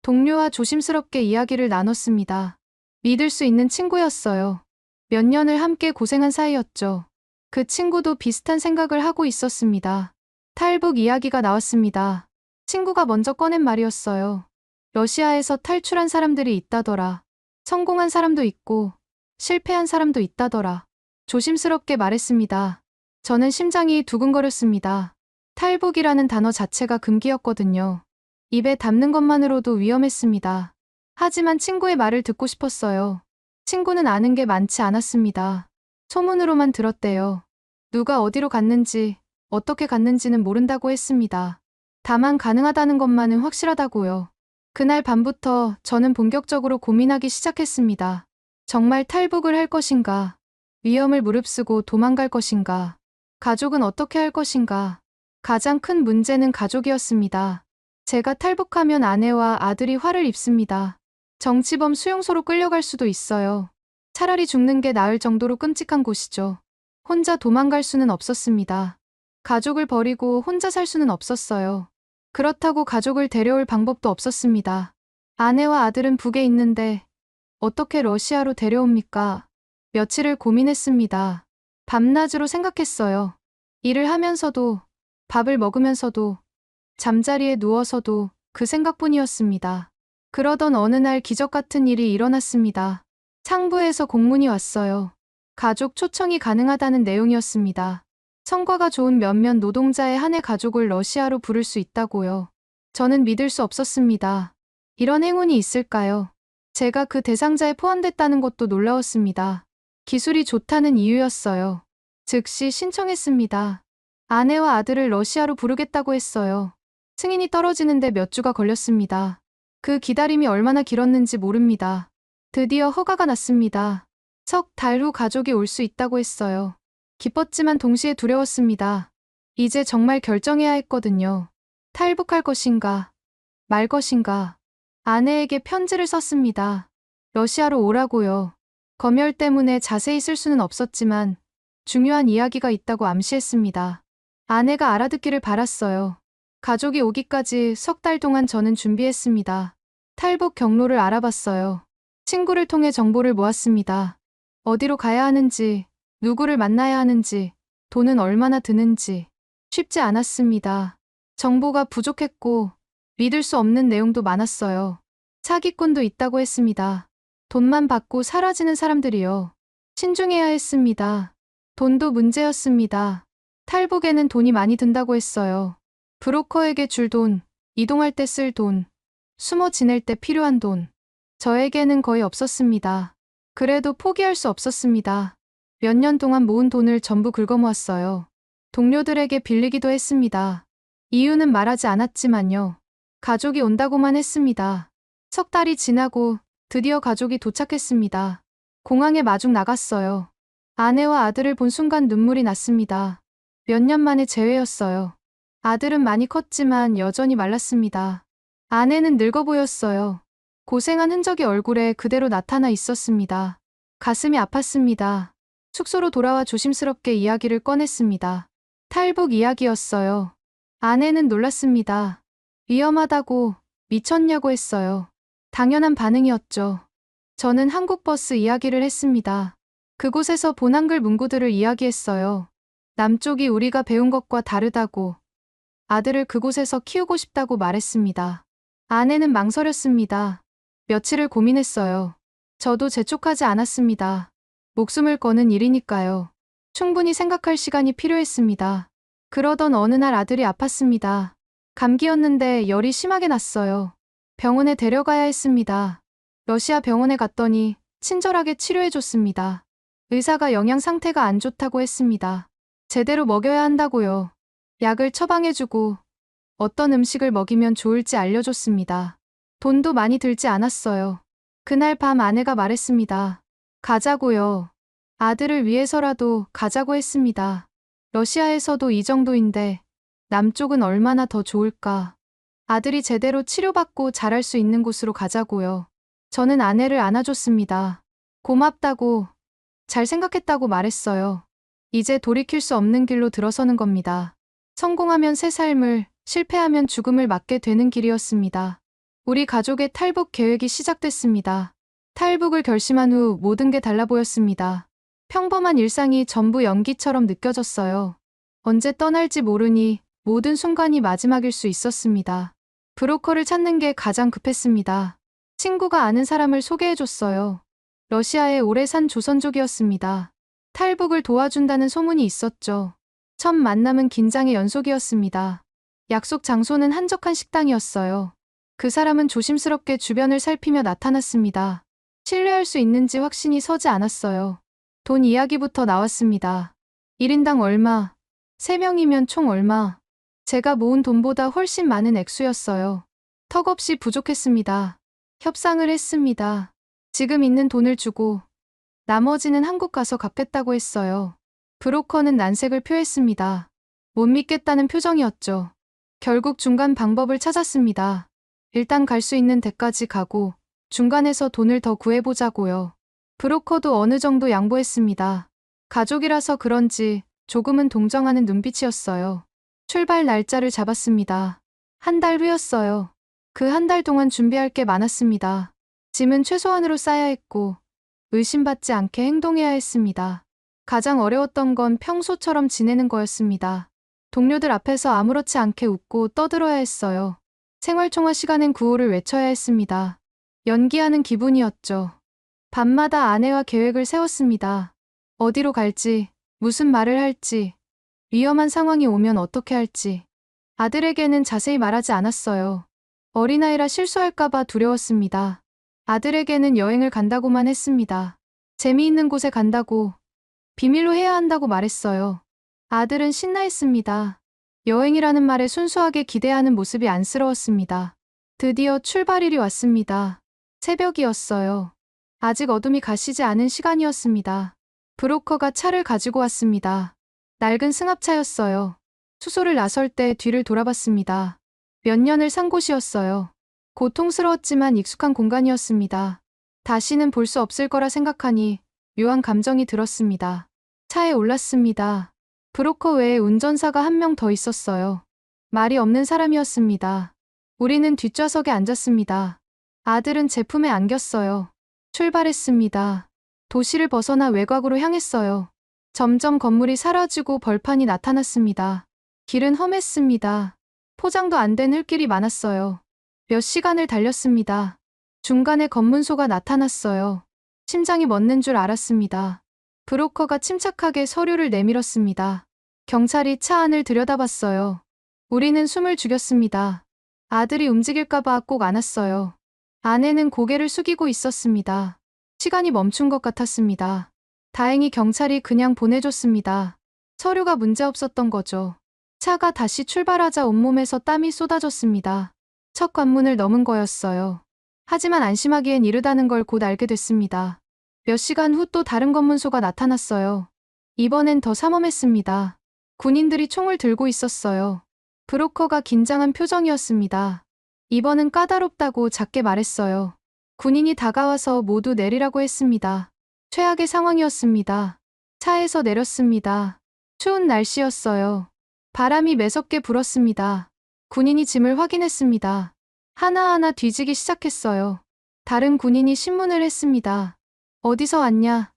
동료와 조심스럽게 이야기를 나눴습니다. 믿을 수 있는 친구였어요. 몇 년을 함께 고생한 사이였죠. 그 친구도 비슷한 생각을 하고 있었습니다. 탈북 이야기가 나왔습니다. 친구가 먼저 꺼낸 말이었어요. 러시아에서 탈출한 사람들이 있다더라. 성공한 사람도 있고 실패한 사람도 있다더라. 조심스럽게 말했습니다. 저는 심장이 두근거렸습니다. 탈북이라는 단어 자체가 금기였거든요. 입에 담는 것만으로도 위험했습니다. 하지만 친구의 말을 듣고 싶었어요. 친구는 아는 게 많지 않았습니다. 소문으로만 들었대요. 누가 어디로 갔는지, 어떻게 갔는지는 모른다고 했습니다. 다만 가능하다는 것만은 확실하다고요. 그날 밤부터 저는 본격적으로 고민하기 시작했습니다. 정말 탈북을 할 것인가? 위험을 무릅쓰고 도망갈 것인가? 가족은 어떻게 할 것인가? 가장 큰 문제는 가족이었습니다. 제가 탈북하면 아내와 아들이 화를 입습니다. 정치범 수용소로 끌려갈 수도 있어요. 차라리 죽는 게 나을 정도로 끔찍한 곳이죠. 혼자 도망갈 수는 없었습니다. 가족을 버리고 혼자 살 수는 없었어요. 그렇다고 가족을 데려올 방법도 없었습니다. 아내와 아들은 북에 있는데 어떻게 러시아로 데려옵니까? 며칠을 고민했습니다. 밤낮으로 생각했어요. 일을 하면서도, 밥을 먹으면서도, 잠자리에 누워서도 그 생각뿐이었습니다. 그러던 어느 날 기적 같은 일이 일어났습니다. 상부에서 공문이 왔어요. 가족 초청이 가능하다는 내용이었습니다. 성과가 좋은 몇몇 노동자의 한 해 가족을 러시아로 부를 수 있다고요. 저는 믿을 수 없었습니다. 이런 행운이 있을까요? 제가 그 대상자에 포함됐다는 것도 놀라웠습니다. 기술이 좋다는 이유였어요. 즉시 신청했습니다. 아내와 아들을 러시아로 부르겠다고 했어요. 승인이 떨어지는데 몇 주가 걸렸습니다. 그 기다림이 얼마나 길었는지 모릅니다. 드디어 허가가 났습니다. 석 달 후 가족이 올 수 있다고 했어요. 기뻤지만 동시에 두려웠습니다. 이제 정말 결정해야 했거든요. 탈북할 것인가, 말 것인가. 아내에게 편지를 썼습니다. 러시아로 오라고요. 검열 때문에 자세히 쓸 수는 없었지만 중요한 이야기가 있다고 암시했습니다. 아내가 알아듣기를 바랐어요. 가족이 오기까지 석 달 동안 저는 준비했습니다. 탈북 경로를 알아봤어요. 친구를 통해 정보를 모았습니다. 어디로 가야 하는지, 누구를 만나야 하는지, 돈은 얼마나 드는지. 쉽지 않았습니다. 정보가 부족했고 믿을 수 없는 내용도 많았어요. 사기꾼도 있다고 했습니다. 돈만 받고 사라지는 사람들이요. 신중해야 했습니다. 돈도 문제였습니다. 탈북에는 돈이 많이 든다고 했어요. 브로커에게 줄 돈, 이동할 때 쓸 돈, 숨어 지낼 때 필요한 돈. 저에게는 거의 없었습니다. 그래도 포기할 수 없었습니다. 몇 년 동안 모은 돈을 전부 긁어모았어요. 동료들에게 빌리기도 했습니다. 이유는 말하지 않았지만요. 가족이 온다고만 했습니다. 석 달이 지나고 드디어 가족이 도착했습니다. 공항에 마중 나갔어요. 아내와 아들을 본 순간 눈물이 났습니다. 몇 년 만에 재회였어요. 아들은 많이 컸지만 여전히 말랐습니다. 아내는 늙어 보였어요. 고생한 흔적이 얼굴에 그대로 나타나 있었습니다. 가슴이 아팠습니다. 숙소로 돌아와 조심스럽게 이야기를 꺼냈습니다. 탈북 이야기였어요. 아내는 놀랐습니다. 위험하다고, 미쳤냐고 했어요. 당연한 반응이었죠. 저는 한국 버스 이야기를 했습니다. 그곳에서 본 한글 문구들을 이야기했어요. 남쪽이 우리가 배운 것과 다르다고, 아들을 그곳에서 키우고 싶다고 말했습니다. 아내는 망설였습니다. 며칠을 고민했어요. 저도 재촉하지 않았습니다. 목숨을 거는 일이니까요. 충분히 생각할 시간이 필요했습니다. 그러던 어느 날 아들이 아팠습니다. 감기였는데 열이 심하게 났어요. 병원에 데려가야 했습니다. 러시아 병원에 갔더니 친절하게 치료해줬습니다. 의사가 영양 상태가 안 좋다고 했습니다. 제대로 먹여야 한다고요. 약을 처방해주고 어떤 음식을 먹이면 좋을지 알려줬습니다. 돈도 많이 들지 않았어요. 그날 밤 아내가 말했습니다. 가자고요. 아들을 위해서라도 가자고 했습니다. 러시아에서도 이 정도인데 남쪽은 얼마나 더 좋을까. 아들이 제대로 치료받고 자랄 수 있는 곳으로 가자고요. 저는 아내를 안아줬습니다. 고맙다고, 잘 생각했다고 말했어요. 이제 돌이킬 수 없는 길로 들어서는 겁니다. 성공하면 새 삶을, 실패하면 죽음을 맞게 되는 길이었습니다. 우리 가족의 탈북 계획이 시작됐습니다. 탈북을 결심한 후 모든 게 달라 보였습니다. 평범한 일상이 전부 연기처럼 느껴졌어요. 언제 떠날지 모르니 모든 순간이 마지막일 수 있었습니다. 브로커를 찾는 게 가장 급했습니다. 친구가 아는 사람을 소개해줬어요. 러시아에 오래 산 조선족이었습니다. 탈북을 도와준다는 소문이 있었죠. 첫 만남은 긴장의 연속이었습니다. 약속 장소는 한적한 식당이었어요. 그 사람은 조심스럽게 주변을 살피며 나타났습니다. 신뢰할 수 있는지 확신이 서지 않았어요. 돈 이야기부터 나왔습니다. 1인당 얼마, 3명이면 총 얼마. 제가 모은 돈보다 훨씬 많은 액수였어요. 턱없이 부족했습니다. 협상을 했습니다. 지금 있는 돈을 주고 나머지는 한국 가서 갚겠다고 했어요. 브로커는 난색을 표했습니다. 못 믿겠다는 표정이었죠. 결국 중간 방법을 찾았습니다. 일단 갈 수 있는 데까지 가고 중간에서 돈을 더 구해보자고요. 브로커도 어느 정도 양보했습니다. 가족이라서 그런지 조금은 동정하는 눈빛이었어요. 출발 날짜를 잡았습니다. 한 달 후였어요. 그 한 달 동안 준비할 게 많았습니다. 짐은 최소한으로 싸야 했고 의심받지 않게 행동해야 했습니다. 가장 어려웠던 건 평소처럼 지내는 거였습니다. 동료들 앞에서 아무렇지 않게 웃고 떠들어야 했어요. 생활총화 시간엔 구호를 외쳐야 했습니다. 연기하는 기분이었죠. 밤마다 아내와 계획을 세웠습니다. 어디로 갈지, 무슨 말을 할지, 위험한 상황이 오면 어떻게 할지. 아들에게는 자세히 말하지 않았어요. 어린아이라 실수할까봐 두려웠습니다. 아들에게는 여행을 간다고만 했습니다. 재미있는 곳에 간다고, 비밀로 해야 한다고 말했어요. 아들은 신나했습니다. 여행이라는 말에 순수하게 기대하는 모습이 안쓰러웠습니다. 드디어 출발일이 왔습니다. 새벽이었어요. 아직 어둠이 가시지 않은 시간이었습니다. 브로커가 차를 가지고 왔습니다. 낡은 승합차였어요. 수소를 나설 때 뒤를 돌아봤습니다. 몇 년을 산 곳이었어요. 고통스러웠지만 익숙한 공간이었습니다. 다시는 볼 수 없을 거라 생각하니 묘한 감정이 들었습니다. 차에 올랐습니다. 브로커 외에 운전사가 한 명 더 있었어요. 말이 없는 사람이었습니다. 우리는 뒷좌석에 앉았습니다. 아들은 제 품에 안겼어요. 출발했습니다. 도시를 벗어나 외곽으로 향했어요. 점점 건물이 사라지고 벌판이 나타났습니다. 길은 험했습니다. 포장도 안 된 흙길이 많았어요. 몇 시간을 달렸습니다. 중간에 검문소가 나타났어요. 심장이 멎는 줄 알았습니다. 브로커가 침착하게 서류를 내밀었습니다. 경찰이 차 안을 들여다봤어요. 우리는 숨을 죽였습니다. 아들이 움직일까봐 꼭 안았어요. 아내는 고개를 숙이고 있었습니다. 시간이 멈춘 것 같았습니다. 다행히 경찰이 그냥 보내줬습니다. 서류가 문제없었던 거죠. 차가 다시 출발하자 온몸에서 땀이 쏟아졌습니다. 첫 관문을 넘은 거였어요. 하지만 안심하기엔 이르다는 걸 곧 알게 됐습니다. 몇 시간 후 또 다른 검문소가 나타났어요. 이번엔 더 삼엄했습니다. 군인들이 총을 들고 있었어요. 브로커가 긴장한 표정이었습니다. 이번은 까다롭다고 작게 말했어요. 군인이 다가와서 모두 내리라고 했습니다. 최악의 상황이었습니다. 차에서 내렸습니다. 추운 날씨였어요. 바람이 매섭게 불었습니다. 군인이 짐을 확인했습니다. 하나하나 뒤지기 시작했어요. 다른 군인이 신문을 했습니다. 어디서 왔냐?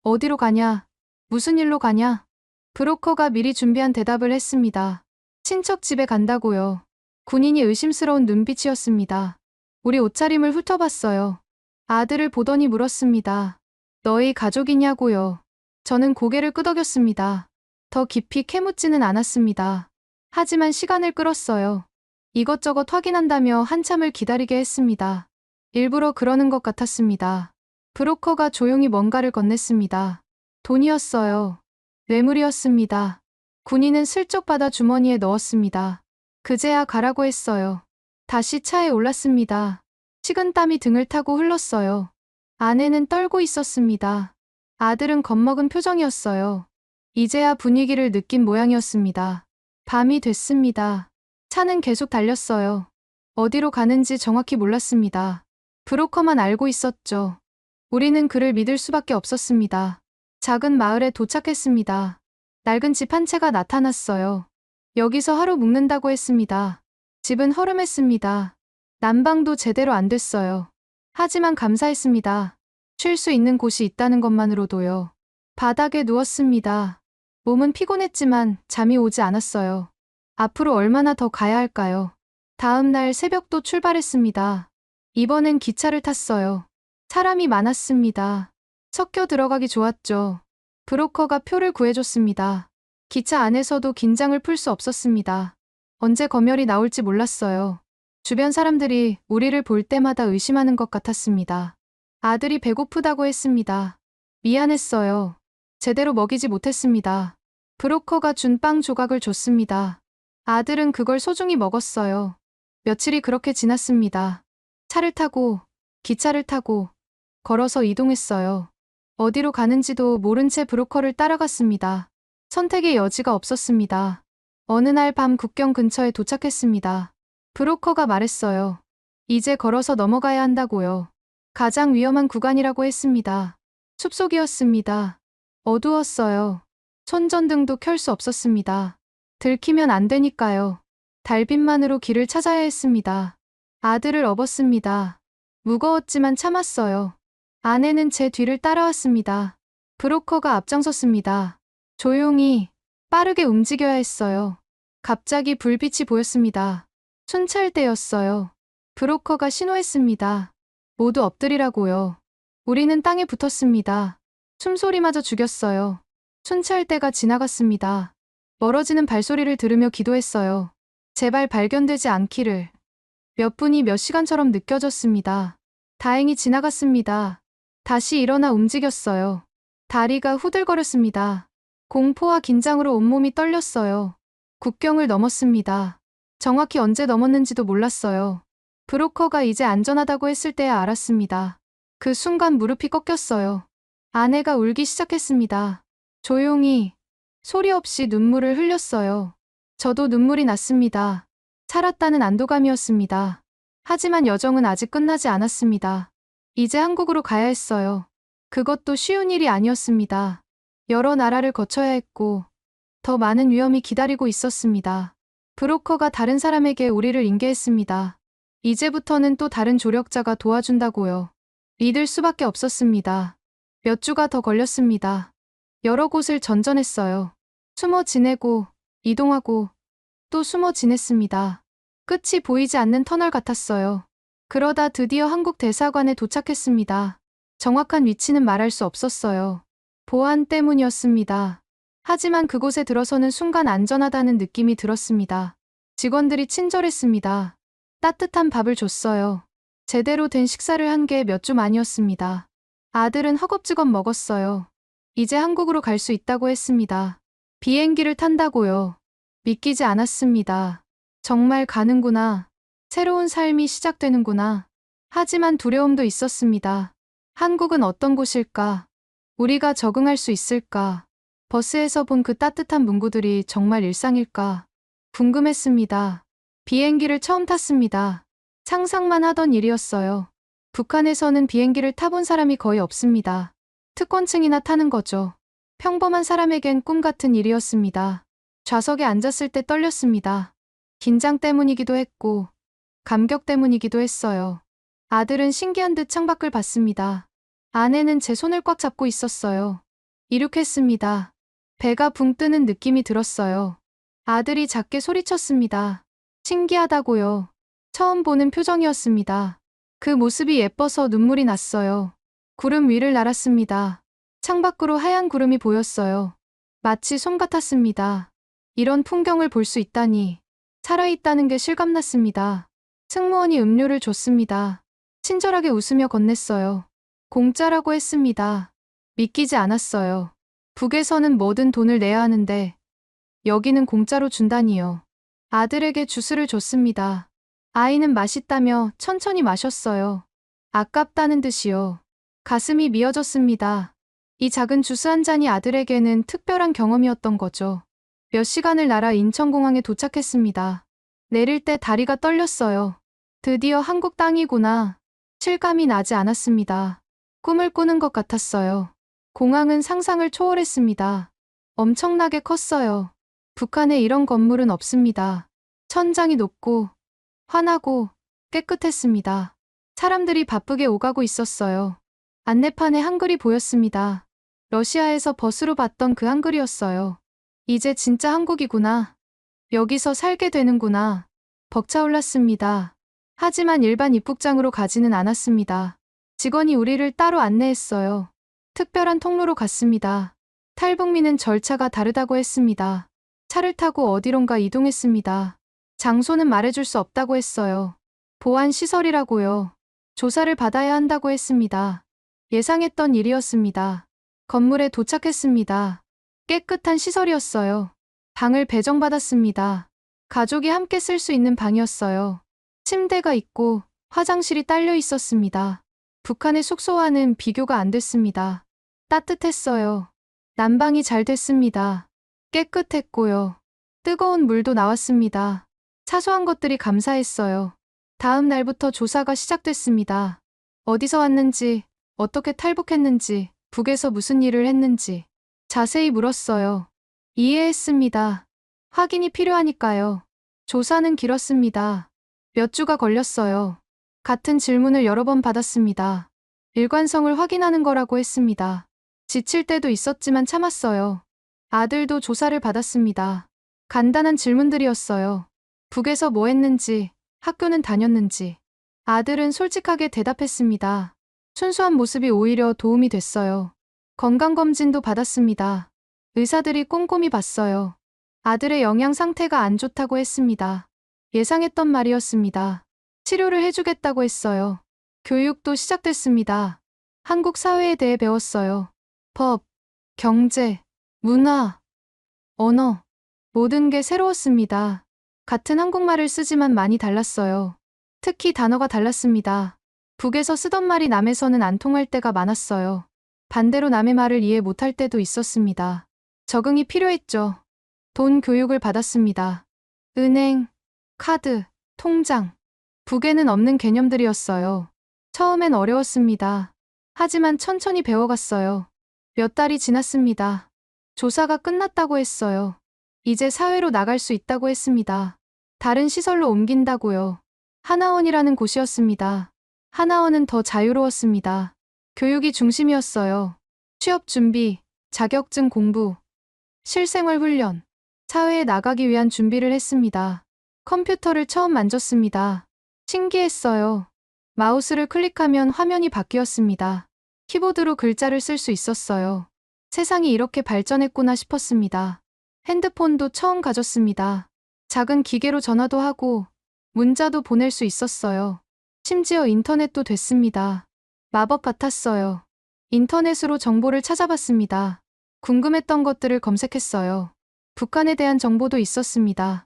어디로 가냐? 무슨 일로 가냐? 브로커가 미리 준비한 대답을 했습니다. 친척 집에 간다고요. 군인이 의심스러운 눈빛이었습니다. 우리 옷차림을 훑어봤어요. 아들을 보더니 물었습니다. 너희 가족이냐고요. 저는 고개를 끄덕였습니다. 더 깊이 캐묻지는 않았습니다. 하지만 시간을 끌었어요. 이것저것 확인한다며 한참을 기다리게 했습니다. 일부러 그러는 것 같았습니다. 브로커가 조용히 뭔가를 건넸습니다. 돈이었어요. 뇌물이었습니다. 군인은 슬쩍 받아 주머니에 넣었습니다. 그제야 가라고 했어요. 다시 차에 올랐습니다. 식은땀이 등을 타고 흘렀어요. 아내는 떨고 있었습니다. 아들은 겁먹은 표정이었어요. 이제야 분위기를 느낀 모양이었습니다. 밤이 됐습니다. 차는 계속 달렸어요. 어디로 가는지 정확히 몰랐습니다. 브로커만 알고 있었죠. 우리는 그를 믿을 수밖에 없었습니다. 작은 마을에 도착했습니다. 낡은 집 한 채가 나타났어요. 여기서 하루 묵는다고 했습니다. 집은 허름했습니다. 난방도 제대로 안 됐어요. 하지만 감사했습니다. 쉴 수 있는 곳이 있다는 것만으로도요. 바닥에 누웠습니다. 몸은 피곤했지만 잠이 오지 않았어요. 앞으로 얼마나 더 가야 할까요? 다음 날 새벽도 출발했습니다. 이번엔 기차를 탔어요. 사람이 많았습니다. 섞여 들어가기 좋았죠. 브로커가 표를 구해줬습니다. 기차 안에서도 긴장을 풀 수 없었습니다. 언제 검열이 나올지 몰랐어요. 주변 사람들이 우리를 볼 때마다 의심하는 것 같았습니다. 아들이 배고프다고 했습니다. 미안했어요. 제대로 먹이지 못했습니다. 브로커가 준 빵 조각을 줬습니다. 아들은 그걸 소중히 먹었어요. 며칠이 그렇게 지났습니다. 차를 타고, 기차를 타고, 걸어서 이동했어요. 어디로 가는지도 모른 채 브로커를 따라갔습니다. 선택의 여지가 없었습니다. 어느 날 밤 국경 근처에 도착했습니다. 브로커가 말했어요. 이제 걸어서 넘어가야 한다고요. 가장 위험한 구간이라고 했습니다. 숲속이었습니다. 어두웠어요. 손전등도 켤 수 없었습니다. 들키면 안 되니까요. 달빛만으로 길을 찾아야 했습니다. 아들을 업었습니다. 무거웠지만 참았어요. 아내는 제 뒤를 따라왔습니다. 브로커가 앞장섰습니다. 조용히, 빠르게 움직여야 했어요. 갑자기 불빛이 보였습니다. 순찰대였어요. 브로커가 신호했습니다. 모두 엎드리라고요. 우리는 땅에 붙었습니다. 숨소리마저 죽였어요. 순찰대가 지나갔습니다. 멀어지는 발소리를 들으며 기도했어요. 제발 발견되지 않기를. 몇 분이 몇 시간처럼 느껴졌습니다. 다행히 지나갔습니다. 다시 일어나 움직였어요. 다리가 후들거렸습니다. 공포와 긴장으로 온몸이 떨렸어요. 국경을 넘었습니다. 정확히 언제 넘었는지도 몰랐어요. 브로커가 이제 안전하다고 했을 때야 알았습니다. 그 순간 무릎이 꺾였어요. 아내가 울기 시작했습니다. 조용히, 소리 없이 눈물을 흘렸어요. 저도 눈물이 났습니다. 살았다는 안도감이었습니다. 하지만 여정은 아직 끝나지 않았습니다. 이제 한국으로 가야 했어요. 그것도 쉬운 일이 아니었습니다. 여러 나라를 거쳐야 했고, 더 많은 위험이 기다리고 있었습니다. 브로커가 다른 사람에게 우리를 인계했습니다. 이제부터는 또 다른 조력자가 도와준다고요. 믿을 수밖에 없었습니다. 몇 주가 더 걸렸습니다. 여러 곳을 전전했어요. 숨어 지내고, 이동하고, 또 숨어 지냈습니다. 끝이 보이지 않는 터널 같았어요. 그러다 드디어 한국 대사관에 도착했습니다. 정확한 위치는 말할 수 없었어요. 보안 때문이었습니다. 하지만 그곳에 들어서는 순간 안전하다는 느낌이 들었습니다. 직원들이 친절했습니다. 따뜻한 밥을 줬어요. 제대로 된 식사를 한 게 몇 주 만이었습니다. 아들은 허겁지겁 먹었어요. 이제 한국으로 갈 수 있다고 했습니다. 비행기를 탄다고요. 믿기지 않았습니다. 정말 가는구나. 새로운 삶이 시작되는구나. 하지만 두려움도 있었습니다. 한국은 어떤 곳일까? 우리가 적응할 수 있을까? 버스에서 본 그 따뜻한 문구들이 정말 일상일까? 궁금했습니다. 비행기를 처음 탔습니다. 상상만 하던 일이었어요. 북한에서는 비행기를 타본 사람이 거의 없습니다. 특권층이나 타는 거죠. 평범한 사람에겐 꿈 같은 일이었습니다. 좌석에 앉았을 때 떨렸습니다. 긴장 때문이기도 했고, 감격 때문이기도 했어요. 아들은 신기한 듯 창밖을 봤습니다. 아내는 제 손을 꽉 잡고 있었어요. 이륙했습니다. 배가 붕 뜨는 느낌이 들었어요. 아들이 작게 소리쳤습니다. 신기하다고요. 처음 보는 표정이었습니다. 그 모습이 예뻐서 눈물이 났어요. 구름 위를 날았습니다. 창밖으로 하얀 구름이 보였어요. 마치 솜 같았습니다. 이런 풍경을 볼 수 있다니. 살아있다는 게 실감났습니다. 승무원이 음료를 줬습니다. 친절하게 웃으며 건넸어요. 공짜라고 했습니다. 믿기지 않았어요. 북에서는 뭐든 돈을 내야 하는데 여기는 공짜로 준다니요. 아들에게 주스를 줬습니다. 아이는 맛있다며 천천히 마셨어요. 아깝다는 듯이요. 가슴이 미어졌습니다. 이 작은 주스 한 잔이 아들에게는 특별한 경험이었던 거죠. 몇 시간을 날아 인천공항에 도착했습니다. 내릴 때 다리가 떨렸어요. 드디어 한국 땅이구나. 실감이 나지 않았습니다. 꿈을 꾸는 것 같았어요. 공항은 상상을 초월했습니다. 엄청나게 컸어요. 북한에 이런 건물은 없습니다. 천장이 높고, 환하고, 깨끗했습니다. 사람들이 바쁘게 오가고 있었어요. 안내판에 한글이 보였습니다. 러시아에서 버스로 봤던 그 한글이었어요. 이제 진짜 한국이구나. 여기서 살게 되는구나. 벅차올랐습니다. 하지만 일반 입국장으로 가지는 않았습니다. 직원이 우리를 따로 안내했어요. 특별한 통로로 갔습니다. 탈북민은 절차가 다르다고 했습니다. 차를 타고 어디론가 이동했습니다. 장소는 말해줄 수 없다고 했어요. 보안시설이라고요. 조사를 받아야 한다고 했습니다. 예상했던 일이었습니다. 건물에 도착했습니다. 깨끗한 시설이었어요. 방을 배정받았습니다. 가족이 함께 쓸 수 있는 방이었어요. 침대가 있고 화장실이 딸려 있었습니다. 북한의 숙소와는 비교가 안 됐습니다. 따뜻했어요. 난방이 잘 됐습니다. 깨끗했고요. 뜨거운 물도 나왔습니다. 사소한 것들이 감사했어요. 다음 날부터 조사가 시작됐습니다. 어디서 왔는지, 어떻게 탈북했는지, 북에서 무슨 일을 했는지 자세히 물었어요. 이해했습니다. 확인이 필요하니까요. 조사는 길었습니다. 몇 주가 걸렸어요. 같은 질문을 여러 번 받았습니다. 일관성을 확인하는 거라고 했습니다. 지칠 때도 있었지만 참았어요. 아들도 조사를 받았습니다. 간단한 질문들이었어요. 북에서 뭐 했는지, 학교는 다녔는지. 아들은 솔직하게 대답했습니다. 순수한 모습이 오히려 도움이 됐어요. 건강검진도 받았습니다. 의사들이 꼼꼼히 봤어요. 아들의 영양 상태가 안 좋다고 했습니다. 예상했던 말이었습니다. 치료를 해주겠다고 했어요. 교육도 시작됐습니다. 한국 사회에 대해 배웠어요. 법, 경제, 문화, 언어, 모든 게 새로웠습니다. 같은 한국말을 쓰지만 많이 달랐어요. 특히 단어가 달랐습니다. 북에서 쓰던 말이 남에서는 안 통할 때가 많았어요. 반대로 남의 말을 이해 못할 때도 있었습니다. 적응이 필요했죠. 돈 교육을 받았습니다. 은행, 카드, 통장. 북에는 없는 개념들이었어요. 처음엔 어려웠습니다. 하지만 천천히 배워갔어요. 몇 달이 지났습니다. 조사가 끝났다고 했어요. 이제 사회로 나갈 수 있다고 했습니다. 다른 시설로 옮긴다고요. 하나원이라는 곳이었습니다. 하나원은 더 자유로웠습니다. 교육이 중심이었어요. 취업 준비, 자격증 공부, 실생활 훈련, 사회에 나가기 위한 준비를 했습니다. 컴퓨터를 처음 만졌습니다. 신기했어요. 마우스를 클릭하면 화면이 바뀌었습니다. 키보드로 글자를 쓸 수 있었어요. 세상이 이렇게 발전했구나 싶었습니다. 핸드폰도 처음 가졌습니다. 작은 기계로 전화도 하고 문자도 보낼 수 있었어요. 심지어 인터넷도 됐습니다. 마법 같았어요. 인터넷으로 정보를 찾아봤습니다. 궁금했던 것들을 검색했어요. 북한에 대한 정보도 있었습니다.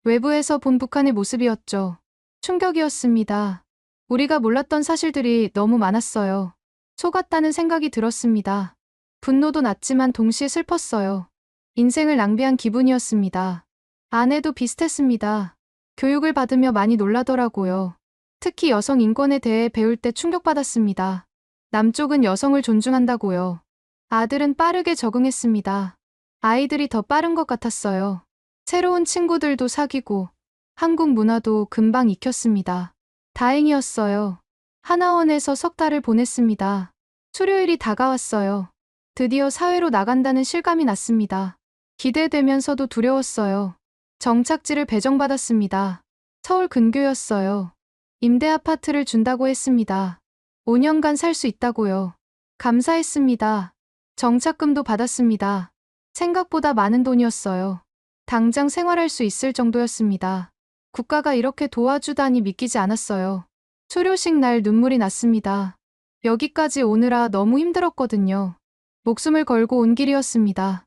외부에서 본 북한의 모습이었죠. 충격이었습니다. 우리가 몰랐던 사실들이 너무 많았어요. 속았다는 생각이 들었습니다. 분노도 났지만 동시에 슬펐어요. 인생을 낭비한 기분이었습니다. 아내도 비슷했습니다. 교육을 받으며 많이 놀라더라고요. 특히 여성 인권에 대해 배울 때 충격받았습니다. 남쪽은 여성을 존중한다고요. 아들은 빠르게 적응했습니다. 아이들이 더 빠른 것 같았어요. 새로운 친구들도 사귀고 한국 문화도 금방 익혔습니다. 다행이었어요. 하나원에서 석 달을 보냈습니다. 수료일이 다가왔어요. 드디어 사회로 나간다는 실감이 났습니다. 기대되면서도 두려웠어요. 정착지를 배정받았습니다. 서울 근교였어요. 임대 아파트를 준다고 했습니다. 5년간 살 수 있다고요. 감사했습니다. 정착금도 받았습니다. 생각보다 많은 돈이었어요. 당장 생활할 수 있을 정도였습니다. 국가가 이렇게 도와주다니 믿기지 않았어요. 수료식 날 눈물이 났습니다. 여기까지 오느라 너무 힘들었거든요. 목숨을 걸고 온 길이었습니다.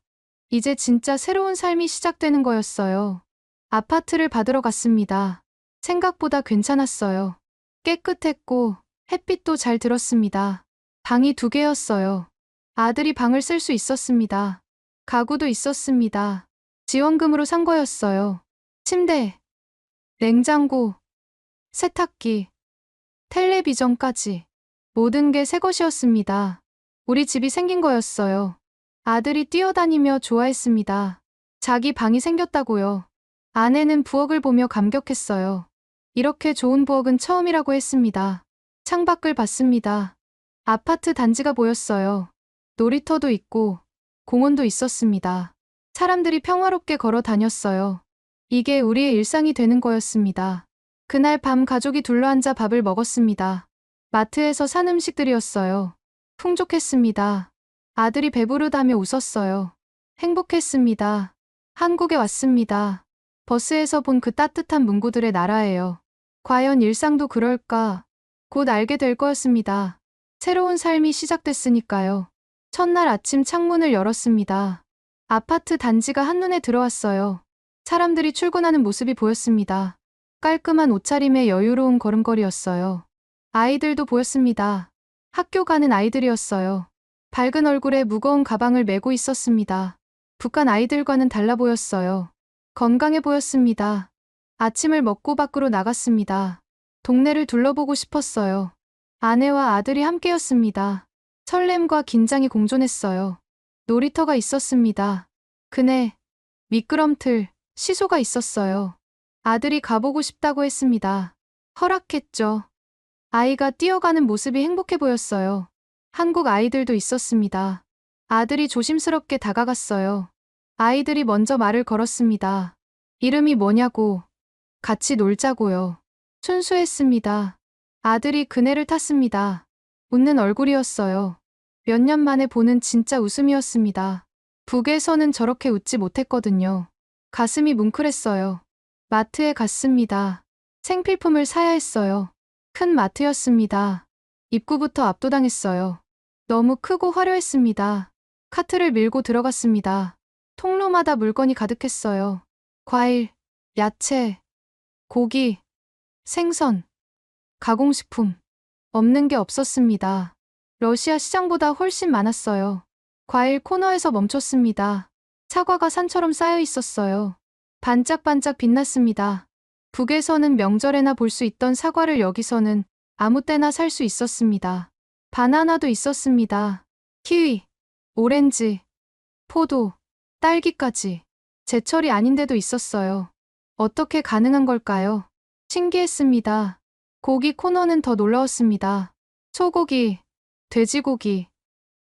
이제 진짜 새로운 삶이 시작되는 거였어요. 아파트를 받으러 갔습니다. 생각보다 괜찮았어요. 깨끗했고 햇빛도 잘 들었습니다. 방이 2개였어요. 아들이 방을 쓸 수 있었습니다. 가구도 있었습니다. 지원금으로 산 거였어요. 침대, 냉장고, 세탁기, 텔레비전까지. 모든 게 새 것이었습니다. 우리 집이 생긴 거였어요. 아들이 뛰어다니며 좋아했습니다. 자기 방이 생겼다고요. 아내는 부엌을 보며 감격했어요. 이렇게 좋은 부엌은 처음이라고 했습니다. 창밖을 봤습니다. 아파트 단지가 보였어요. 놀이터도 있고 공원도 있었습니다. 사람들이 평화롭게 걸어 다녔어요. 이게 우리의 일상이 되는 거였습니다. 그날 밤 가족이 둘러앉아 밥을 먹었습니다. 마트에서 산 음식들이었어요. 풍족했습니다. 아들이 배부르다며 웃었어요. 행복했습니다. 한국에 왔습니다. 버스에서 본 그 따뜻한 문구들의 나라예요. 과연 일상도 그럴까? 곧 알게 될 거였습니다. 새로운 삶이 시작됐으니까요. 첫날 아침 창문을 열었습니다. 아파트 단지가 한눈에 들어왔어요. 사람들이 출근하는 모습이 보였습니다. 깔끔한 옷차림에 여유로운 걸음걸이였어요. 아이들도 보였습니다. 학교 가는 아이들이었어요. 밝은 얼굴에 무거운 가방을 메고 있었습니다. 북한 아이들과는 달라 보였어요. 건강해 보였습니다. 아침을 먹고 밖으로 나갔습니다. 동네를 둘러보고 싶었어요. 아내와 아들이 함께였습니다. 설렘과 긴장이 공존했어요. 놀이터가 있었습니다. 그네, 미끄럼틀, 시소가 있었어요. 아들이 가보고 싶다고 했습니다. 허락했죠. 아이가 뛰어가는 모습이 행복해 보였어요. 한국 아이들도 있었습니다. 아들이 조심스럽게 다가갔어요. 아이들이 먼저 말을 걸었습니다. 이름이 뭐냐고, 같이 놀자고요. 순수했습니다. 아들이 그네를 탔습니다. 웃는 얼굴이었어요. 몇 년 만에 보는 진짜 웃음이었습니다. 북에서는 저렇게 웃지 못했거든요. 가슴이 뭉클했어요. 마트에 갔습니다. 생필품을 사야 했어요. 큰 마트였습니다. 입구부터 압도당했어요. 너무 크고 화려했습니다. 카트를 밀고 들어갔습니다. 통로마다 물건이 가득했어요. 과일, 야채, 고기, 생선, 가공식품. 없는 게 없었습니다. 러시아 시장보다 훨씬 많았어요. 과일 코너에서 멈췄습니다. 사과가 산처럼 쌓여 있었어요. 반짝반짝 빛났습니다. 북에서는 명절에나 볼 수 있던 사과를 여기서는 아무 때나 살 수 있었습니다. 바나나도 있었습니다. 키위, 오렌지, 포도, 딸기까지. 제철이 아닌데도 있었어요. 어떻게 가능한 걸까요? 신기했습니다. 고기 코너는 더 놀라웠습니다. 소고기, 돼지고기,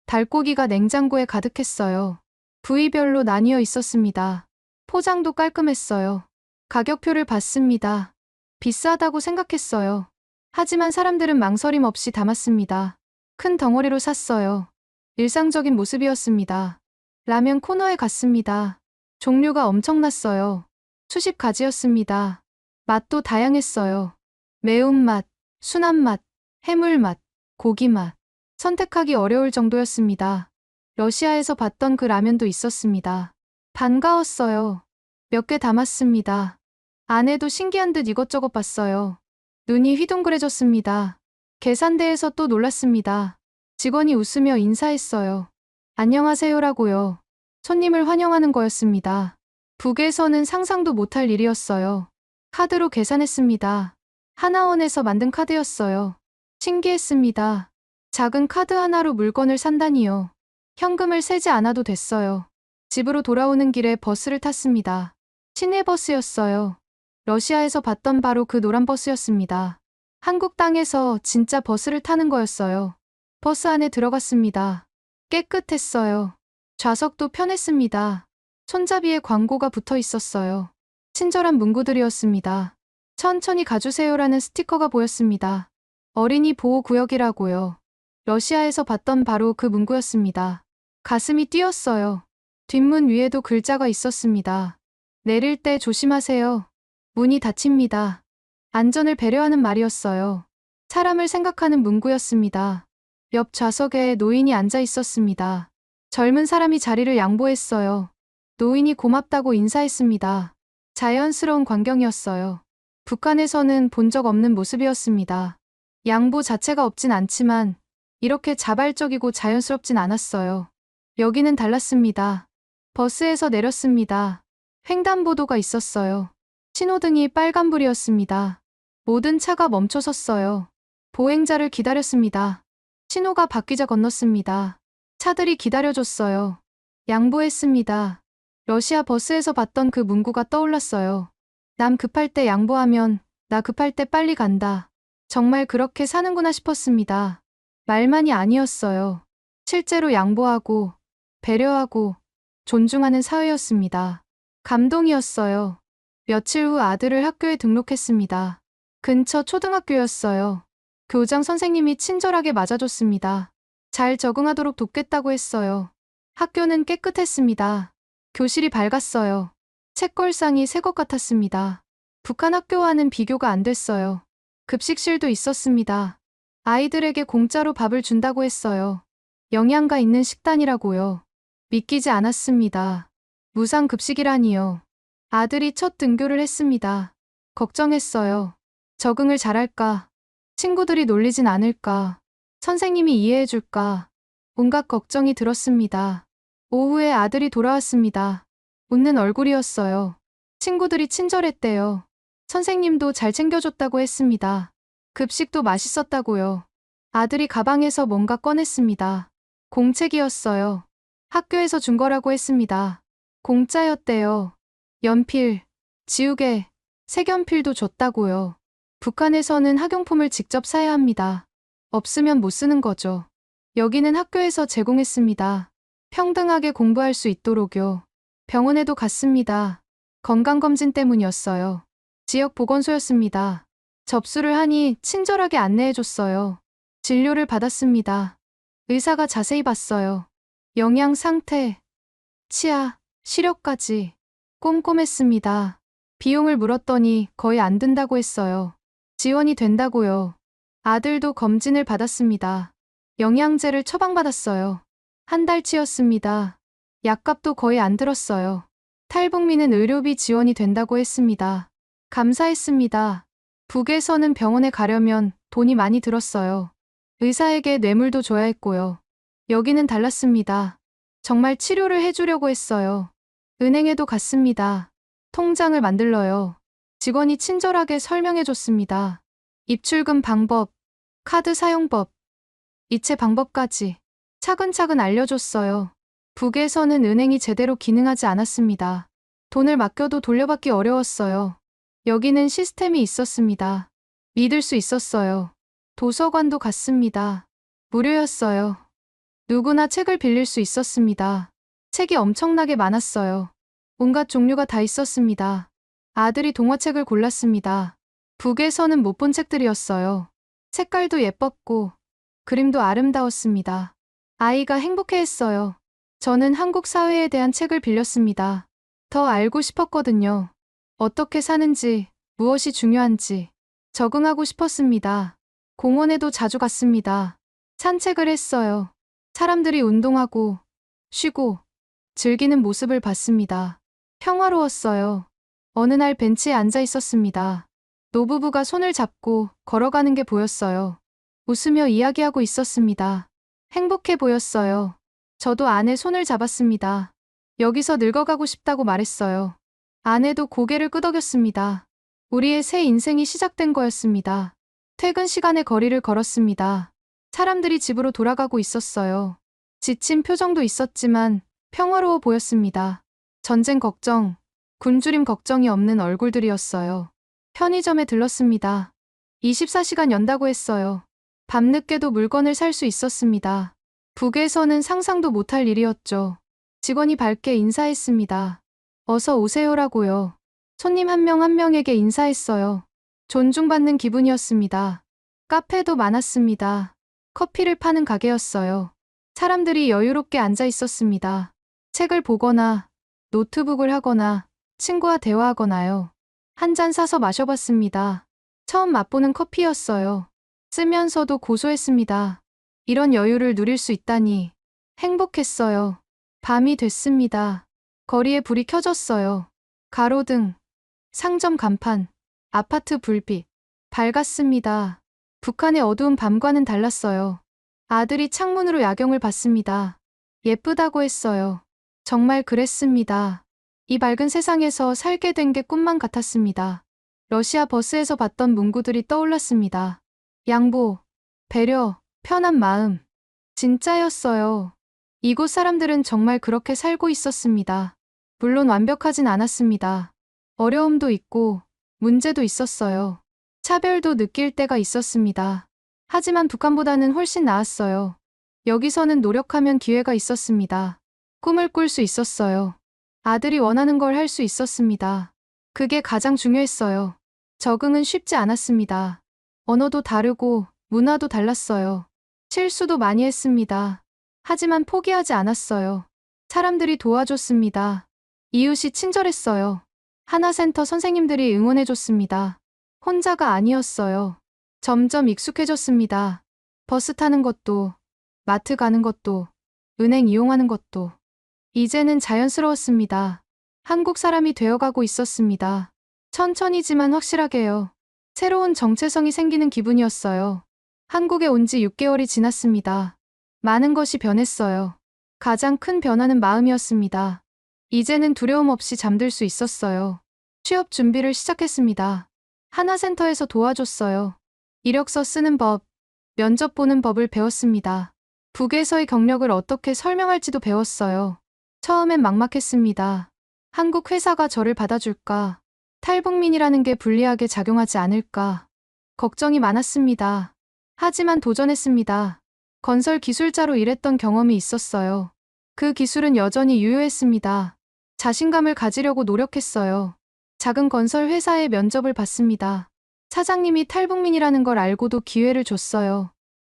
닭고기가 냉장고에 가득했어요. 부위별로 나뉘어 있었습니다. 포장도 깔끔했어요. 가격표를 봤습니다. 비싸다고 생각했어요. 하지만 사람들은 망설임 없이 담았습니다. 큰 덩어리로 샀어요. 일상적인 모습이었습니다. 라면 코너에 갔습니다. 종류가 엄청났어요. 수십 가지였습니다. 맛도 다양했어요. 매운맛, 순한맛, 해물맛, 고기맛. 선택하기 어려울 정도였습니다. 러시아에서 봤던 그 라면도 있었습니다. 반가웠어요. 몇 개 담았습니다. 아내도 신기한 듯 이것저것 봤어요. 눈이 휘둥그레졌습니다. 계산대에서 또 놀랐습니다. 직원이 웃으며 인사했어요. 안녕하세요라고요. 손님을 환영하는 거였습니다. 북에서는 상상도 못할 일이었어요. 카드로 계산했습니다. 하나원에서 만든 카드였어요. 신기했습니다. 작은 카드 하나로 물건을 산다니요. 현금을 세지 않아도 됐어요. 집으로 돌아오는 길에 버스를 탔습니다. 시내버스였어요. 러시아에서 봤던 바로 그 노란 버스였습니다. 한국 땅에서 진짜 버스를 타는 거였어요. 버스 안에 들어갔습니다. 깨끗했어요. 좌석도 편했습니다. 손잡이에 광고가 붙어 있었어요. 친절한 문구들이었습니다. 천천히 가주세요라는 스티커가 보였습니다. 어린이 보호구역이라고요. 러시아에서 봤던 바로 그 문구였습니다. 가슴이 뛰었어요. 뒷문 위에도 글자가 있었습니다. 내릴 때 조심하세요. 문이 닫힙니다. 안전을 배려하는 말이었어요. 사람을 생각하는 문구였습니다. 옆 좌석에 노인이 앉아 있었습니다. 젊은 사람이 자리를 양보했어요. 노인이 고맙다고 인사했습니다. 자연스러운 광경이었어요. 북한에서는 본 적 없는 모습이었습니다. 양보 자체가 없진 않지만 이렇게 자발적이고 자연스럽진 않았어요. 여기는 달랐습니다. 버스에서 내렸습니다. 횡단보도가 있었어요. 신호등이 빨간불이었습니다. 모든 차가 멈춰 섰어요. 보행자를 기다렸습니다. 신호가 바뀌자 건넜습니다. 차들이 기다려줬어요. 양보했습니다. 러시아 버스에서 봤던 그 문구가 떠올랐어요. 남 급할 때 양보하면 나 급할 때 빨리 간다. 정말 그렇게 사는구나 싶었습니다. 말만이 아니었어요. 실제로 양보하고, 배려하고, 존중하는 사회였습니다. 감동이었어요. 며칠 후 아들을 학교에 등록했습니다. 근처 초등학교였어요. 교장 선생님이 친절하게 맞아줬습니다. 잘 적응하도록 돕겠다고 했어요. 학교는 깨끗했습니다. 교실이 밝았어요. 책걸상이 새 것 같았습니다. 북한 학교와는 비교가 안 됐어요. 급식실도 있었습니다. 아이들에게 공짜로 밥을 준다고 했어요. 영양가 있는 식단이라고요. 믿기지 않았습니다. 무상급식이라니요. 아들이 첫 등교를 했습니다. 걱정했어요. 적응을 잘할까? 친구들이 놀리진 않을까? 선생님이 이해해줄까? 온갖 걱정이 들었습니다. 오후에 아들이 돌아왔습니다. 웃는 얼굴이었어요. 친구들이 친절했대요. 선생님도 잘 챙겨줬다고 했습니다. 급식도 맛있었다고요. 아들이 가방에서 뭔가 꺼냈습니다. 공책이었어요. 학교에서 준 거라고 했습니다. 공짜였대요. 연필, 지우개, 색연필도 줬다고요. 북한에서는 학용품을 직접 사야 합니다. 없으면 못 쓰는 거죠. 여기는 학교에서 제공했습니다. 평등하게 공부할 수 있도록요. 병원에도 갔습니다. 건강검진 때문이었어요. 지역보건소였습니다. 접수를 하니 친절하게 안내해줬어요. 진료를 받았습니다. 의사가 자세히 봤어요. 영양 상태, 치아, 시력까지 꼼꼼했습니다. 비용을 물었더니 거의 안 든다고 했어요. 지원이 된다고요. 아들도 검진을 받았습니다. 영양제를 처방받았어요. 한 달치였습니다. 약값도 거의 안 들었어요. 탈북민은 의료비 지원이 된다고 했습니다. 감사했습니다. 북에서는 병원에 가려면 돈이 많이 들었어요. 의사에게 뇌물도 줘야 했고요. 여기는 달랐습니다. 정말 치료를 해주려고 했어요. 은행에도 갔습니다. 통장을 만들러요. 직원이 친절하게 설명해줬습니다. 입출금 방법, 카드 사용법, 이체 방법까지 차근차근 알려줬어요. 북에서는 은행이 제대로 기능하지 않았습니다. 돈을 맡겨도 돌려받기 어려웠어요. 여기는 시스템이 있었습니다. 믿을 수 있었어요. 도서관도 갔습니다. 무료였어요. 누구나 책을 빌릴 수 있었습니다. 책이 엄청나게 많았어요. 온갖 종류가 다 있었습니다. 아들이 동화책을 골랐습니다. 북에서는 못 본 책들이었어요. 색깔도 예뻤고 그림도 아름다웠습니다. 아이가 행복해했어요. 저는 한국 사회에 대한 책을 빌렸습니다. 더 알고 싶었거든요. 어떻게 사는지, 무엇이 중요한지 적응하고 싶었습니다. 공원에도 자주 갔습니다. 산책을 했어요. 사람들이 운동하고, 쉬고, 즐기는 모습을 봤습니다. 평화로웠어요. 어느 날 벤치에 앉아 있었습니다. 노부부가 손을 잡고 걸어가는 게 보였어요. 웃으며 이야기하고 있었습니다. 행복해 보였어요. 저도 아내 손을 잡았습니다. 여기서 늙어가고 싶다고 말했어요. 아내도 고개를 끄덕였습니다. 우리의 새 인생이 시작된 거였습니다. 퇴근 시간에 거리를 걸었습니다. 사람들이 집으로 돌아가고 있었어요. 지친 표정도 있었지만 평화로워 보였습니다. 전쟁 걱정, 굶주림 걱정이 없는 얼굴들이었어요. 편의점에 들렀습니다. 24시간 연다고 했어요. 밤늦게도 물건을 살 수 있었습니다. 북에서는 상상도 못할 일이었죠. 직원이 밝게 인사했습니다. 어서 오세요라고요. 손님 한 명 한 명에게 인사했어요. 존중받는 기분이었습니다. 카페도 많았습니다. 커피를 파는 가게였어요. 사람들이 여유롭게 앉아 있었습니다. 책을 보거나 노트북을 하거나 친구와 대화하거나요. 한 잔 사서 마셔봤습니다. 처음 맛보는 커피였어요. 쓰면서도 고소했습니다. 이런 여유를 누릴 수 있다니 행복했어요. 밤이 됐습니다. 거리에 불이 켜졌어요. 가로등, 상점 간판, 아파트 불빛. 밝았습니다. 북한의 어두운 밤과는 달랐어요. 아들이 창문으로 야경을 봤습니다. 예쁘다고 했어요. 정말 그랬습니다. 이 밝은 세상에서 살게 된 게 꿈만 같았습니다. 러시아 버스에서 봤던 문구들이 떠올랐습니다. 양보, 배려, 편한 마음. 진짜였어요. 이곳 사람들은 정말 그렇게 살고 있었습니다. 물론 완벽하진 않았습니다. 어려움도 있고 문제도 있었어요. 차별도 느낄 때가 있었습니다. 하지만 북한보다는 훨씬 나았어요. 여기서는 노력하면 기회가 있었습니다. 꿈을 꿀 수 있었어요. 아들이 원하는 걸 할 수 있었습니다. 그게 가장 중요했어요. 적응은 쉽지 않았습니다. 언어도 다르고 문화도 달랐어요. 실수도 많이 했습니다. 하지만 포기하지 않았어요. 사람들이 도와줬습니다. 이웃이 친절했어요. 하나센터 선생님들이 응원해줬습니다. 혼자가 아니었어요. 점점 익숙해졌습니다. 버스 타는 것도, 마트 가는 것도, 은행 이용하는 것도. 이제는 자연스러웠습니다. 한국 사람이 되어가고 있었습니다. 천천히지만 확실하게요. 새로운 정체성이 생기는 기분이었어요. 한국에 온 지 6개월이 지났습니다. 많은 것이 변했어요. 가장 큰 변화는 마음이었습니다. 이제는 두려움 없이 잠들 수 있었어요. 취업 준비를 시작했습니다. 하나센터에서 도와줬어요. 이력서 쓰는 법, 면접 보는 법을 배웠습니다. 북에서의 경력을 어떻게 설명할지도 배웠어요. 처음엔 막막했습니다. 한국 회사가 저를 받아줄까? 탈북민이라는 게 불리하게 작용하지 않을까? 걱정이 많았습니다. 하지만 도전했습니다. 건설 기술자로 일했던 경험이 있었어요. 그 기술은 여전히 유효했습니다. 자신감을 가지려고 노력했어요. 작은 건설 회사에 면접을 봤습니다. 사장님이 탈북민이라는 걸 알고도 기회를 줬어요.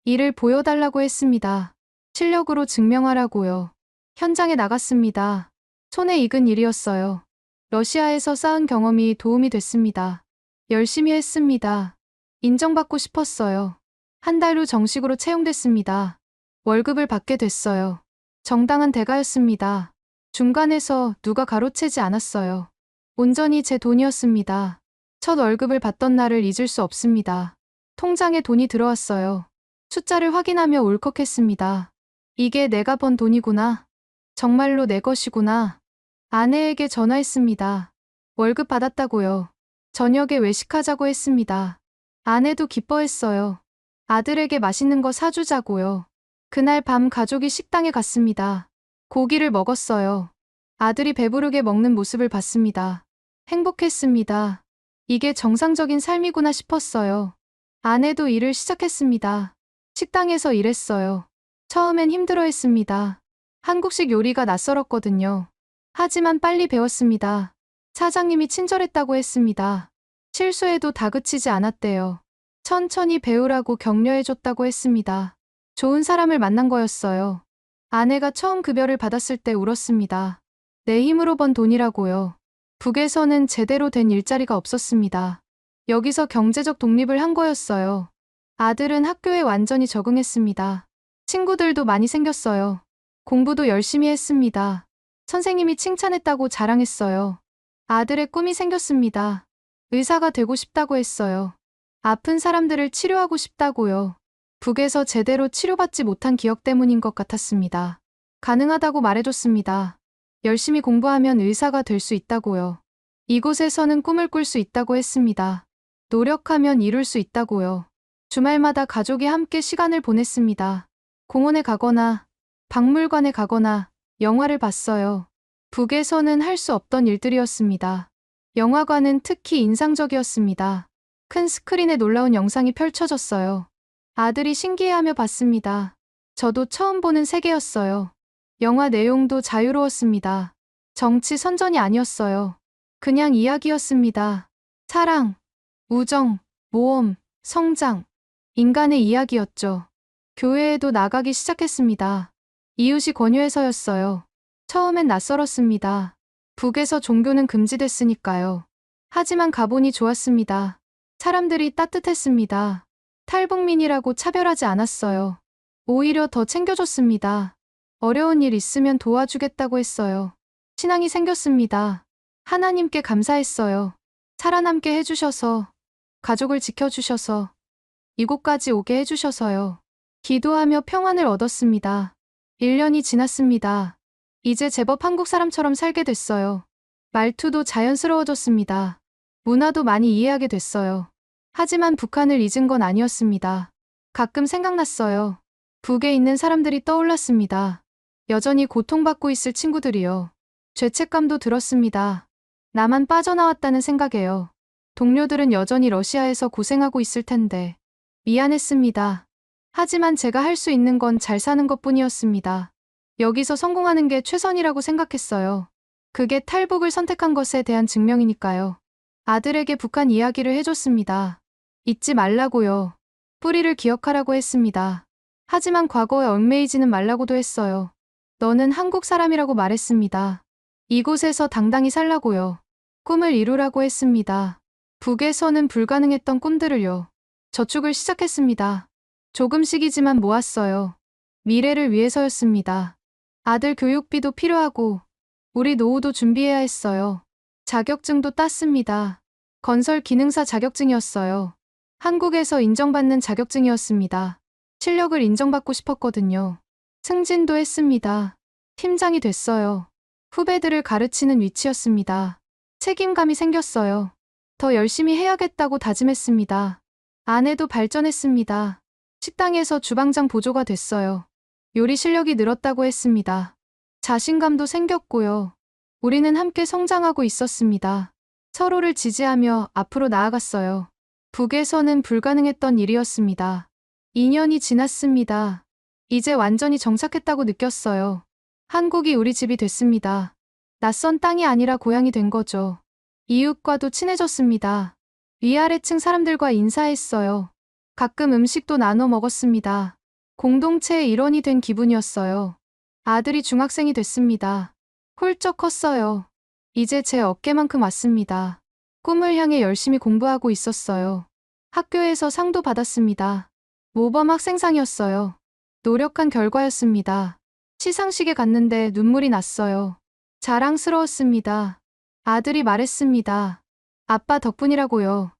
일을 보여달라고 했습니다. 실력으로 증명하라고요. 현장에 나갔습니다. 손에 익은 일이었어요. 러시아에서 쌓은 경험이 도움이 됐습니다. 열심히 했습니다. 인정받고 싶었어요. 한 달 후 정식으로 채용됐습니다. 월급을 받게 됐어요. 정당한 대가였습니다. 중간에서 누가 가로채지 않았어요. 온전히 제 돈이었습니다. 첫 월급을 받던 날을 잊을 수 없습니다. 통장에 돈이 들어왔어요. 숫자를 확인하며 울컥했습니다. 이게 내가 번 돈이구나. 정말로 내 것이구나. 아내에게 전화했습니다. 월급 받았다고요. 저녁에 외식하자고 했습니다. 아내도 기뻐했어요. 아들에게 맛있는 거 사주자고요. 그날 밤 가족이 식당에 갔습니다. 고기를 먹었어요. 아들이 배부르게 먹는 모습을 봤습니다. 행복했습니다. 이게 정상적인 삶이구나 싶었어요. 아내도 일을 시작했습니다. 식당에서 일했어요. 처음엔 힘들어했습니다. 한국식 요리가 낯설었거든요. 하지만 빨리 배웠습니다. 사장님이 친절했다고 했습니다. 실수해도 다그치지 않았대요. 천천히 배우라고 격려해줬다고 했습니다. 좋은 사람을 만난 거였어요. 아내가 처음 급여를 받았을 때 울었습니다. 내 힘으로 번 돈이라고요. 북에서는 제대로 된 일자리가 없었습니다. 여기서 경제적 독립을 한 거였어요. 아들은 학교에 완전히 적응했습니다. 친구들도 많이 생겼어요. 공부도 열심히 했습니다. 선생님이 칭찬했다고 자랑했어요. 아들의 꿈이 생겼습니다. 의사가 되고 싶다고 했어요. 아픈 사람들을 치료하고 싶다고요. 북에서 제대로 치료받지 못한 기억 때문인 것 같았습니다. 가능하다고 말해줬습니다. 열심히 공부하면 의사가 될 수 있다고요. 이곳에서는 꿈을 꿀 수 있다고 했습니다. 노력하면 이룰 수 있다고요. 주말마다 가족이 함께 시간을 보냈습니다. 공원에 가거나 박물관에 가거나 영화를 봤어요. 북에서는 할 수 없던 일들이었습니다. 영화관은 특히 인상적이었습니다. 큰 스크린에 놀라운 영상이 펼쳐졌어요. 아들이 신기해하며 봤습니다. 저도 처음 보는 세계였어요. 영화 내용도 자유로웠습니다. 정치 선전이 아니었어요. 그냥 이야기였습니다. 사랑, 우정, 모험, 성장, 인간의 이야기였죠. 교회에도 나가기 시작했습니다. 이웃이 권유해서였어요. 처음엔 낯설었습니다. 북에서 종교는 금지됐으니까요. 하지만 가보니 좋았습니다. 사람들이 따뜻했습니다. 탈북민이라고 차별하지 않았어요. 오히려 더 챙겨줬습니다. 어려운 일 있으면 도와주겠다고 했어요. 신앙이 생겼습니다. 하나님께 감사했어요. 살아남게 해주셔서, 가족을 지켜주셔서, 이곳까지 오게 해주셔서요. 기도하며 평안을 얻었습니다. 1년이 지났습니다. 이제 제법 한국 사람처럼 살게 됐어요. 말투도 자연스러워졌습니다. 문화도 많이 이해하게 됐어요. 하지만 북한을 잊은 건 아니었습니다. 가끔 생각났어요. 북에 있는 사람들이 떠올랐습니다. 여전히 고통받고 있을 친구들이요. 죄책감도 들었습니다. 나만 빠져나왔다는 생각에요. 동료들은 여전히 러시아에서 고생하고 있을 텐데 미안했습니다. 하지만 제가 할 수 있는 건 잘 사는 것뿐이었습니다. 여기서 성공하는 게 최선이라고 생각했어요. 그게 탈북을 선택한 것에 대한 증명이니까요. 아들에게 북한 이야기를 해줬습니다. 잊지 말라고요. 뿌리를 기억하라고 했습니다. 하지만 과거에 얽매이지는 말라고도 했어요. 너는 한국 사람이라고 말했습니다. 이곳에서 당당히 살라고요. 꿈을 이루라고 했습니다. 북에서는 불가능했던 꿈들을요. 저축을 시작했습니다. 조금씩이지만 모았어요. 미래를 위해서였습니다. 아들 교육비도 필요하고 우리 노후도 준비해야 했어요. 자격증도 땄습니다. 건설 기능사 자격증이었어요. 한국에서 인정받는 자격증이었습니다. 실력을 인정받고 싶었거든요. 승진도 했습니다. 팀장이 됐어요. 후배들을 가르치는 위치였습니다. 책임감이 생겼어요. 더 열심히 해야겠다고 다짐했습니다. 아내도 발전했습니다. 식당에서 주방장 보조가 됐어요. 요리 실력이 늘었다고 했습니다. 자신감도 생겼고요. 우리는 함께 성장하고 있었습니다. 서로를 지지하며 앞으로 나아갔어요. 북에서는 불가능했던 일이었습니다. 2년이 지났습니다. 이제 완전히 정착했다고 느꼈어요. 한국이 우리 집이 됐습니다. 낯선 땅이 아니라 고향이 된 거죠. 이웃과도 친해졌습니다. 위아래층 사람들과 인사했어요. 가끔 음식도 나눠 먹었습니다. 공동체의 일원이 된 기분이었어요. 아들이 중학생이 됐습니다. 훌쩍 컸어요. 이제 제 어깨만큼 왔습니다. 꿈을 향해 열심히 공부하고 있었어요. 학교에서 상도 받았습니다. 모범 학생상이었어요. 노력한 결과였습니다. 시상식에 갔는데 눈물이 났어요. 자랑스러웠습니다. 아들이 말했습니다. 아빠 덕분이라고요.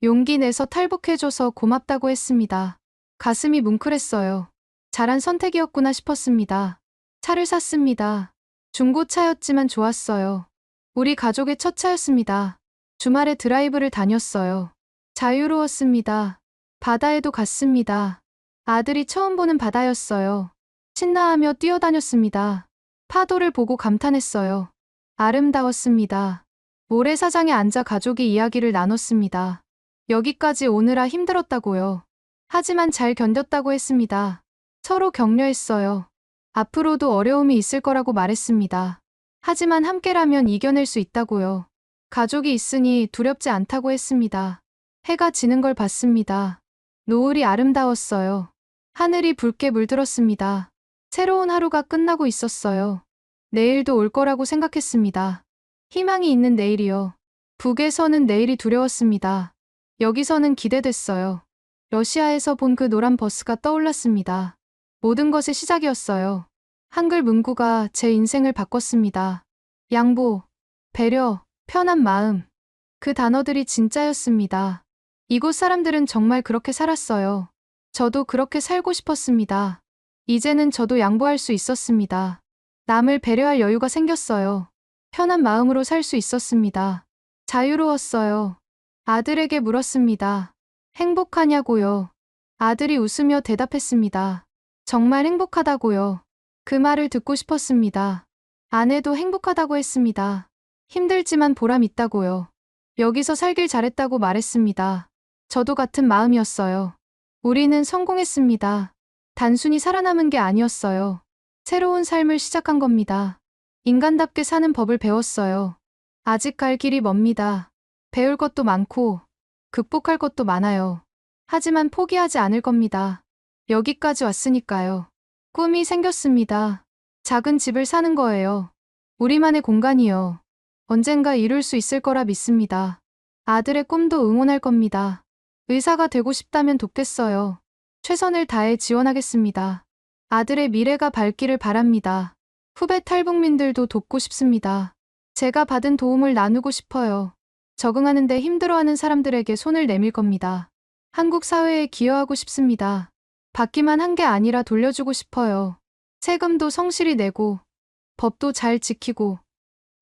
용기 내서 탈북해줘서 고맙다고 했습니다. 가슴이 뭉클했어요. 잘한 선택이었구나 싶었습니다. 차를 샀습니다. 중고차였지만 좋았어요. 우리 가족의 첫 차였습니다. 주말에 드라이브를 다녔어요. 자유로웠습니다. 바다에도 갔습니다. 아들이 처음 보는 바다였어요. 신나하며 뛰어다녔습니다. 파도를 보고 감탄했어요. 아름다웠습니다. 모래사장에 앉아 가족이 이야기를 나눴습니다. 여기까지 오느라 힘들었다고요. 하지만 잘 견뎠다고 했습니다. 서로 격려했어요. 앞으로도 어려움이 있을 거라고 말했습니다. 하지만 함께라면 이겨낼 수 있다고요. 가족이 있으니 두렵지 않다고 했습니다. 해가 지는 걸 봤습니다. 노을이 아름다웠어요. 하늘이 붉게 물들었습니다. 새로운 하루가 끝나고 있었어요. 내일도 올 거라고 생각했습니다. 희망이 있는 내일이요. 북에서는 내일이 두려웠습니다. 여기서는 기대됐어요. 러시아에서 본 그 노란 버스가 떠올랐습니다. 모든 것의 시작이었어요. 한글 문구가 제 인생을 바꿨습니다. 양보, 배려, 편한 마음. 그 단어들이 진짜였습니다. 이곳 사람들은 정말 그렇게 살았어요. 저도 그렇게 살고 싶었습니다. 이제는 저도 양보할 수 있었습니다. 남을 배려할 여유가 생겼어요. 편한 마음으로 살 수 있었습니다. 자유로웠어요. 아들에게 물었습니다. 행복하냐고요. 아들이 웃으며 대답했습니다. 정말 행복하다고요. 그 말을 듣고 싶었습니다. 아내도 행복하다고 했습니다. 힘들지만 보람 있다고요. 여기서 살길 잘했다고 말했습니다. 저도 같은 마음이었어요. 우리는 성공했습니다. 단순히 살아남은 게 아니었어요. 새로운 삶을 시작한 겁니다. 인간답게 사는 법을 배웠어요. 아직 갈 길이 멉니다. 배울 것도 많고 극복할 것도 많아요. 하지만 포기하지 않을 겁니다. 여기까지 왔으니까요. 꿈이 생겼습니다. 작은 집을 사는 거예요. 우리만의 공간이요. 언젠가 이룰 수 있을 거라 믿습니다. 아들의 꿈도 응원할 겁니다. 의사가 되고 싶다면 돕겠어요. 최선을 다해 지원하겠습니다. 아들의 미래가 밝기를 바랍니다. 후배 탈북민들도 돕고 싶습니다. 제가 받은 도움을 나누고 싶어요. 적응하는 데 힘들어하는 사람들에게 손을 내밀 겁니다. 한국 사회에 기여하고 싶습니다. 받기만 한 게 아니라 돌려주고 싶어요. 세금도 성실히 내고 법도 잘 지키고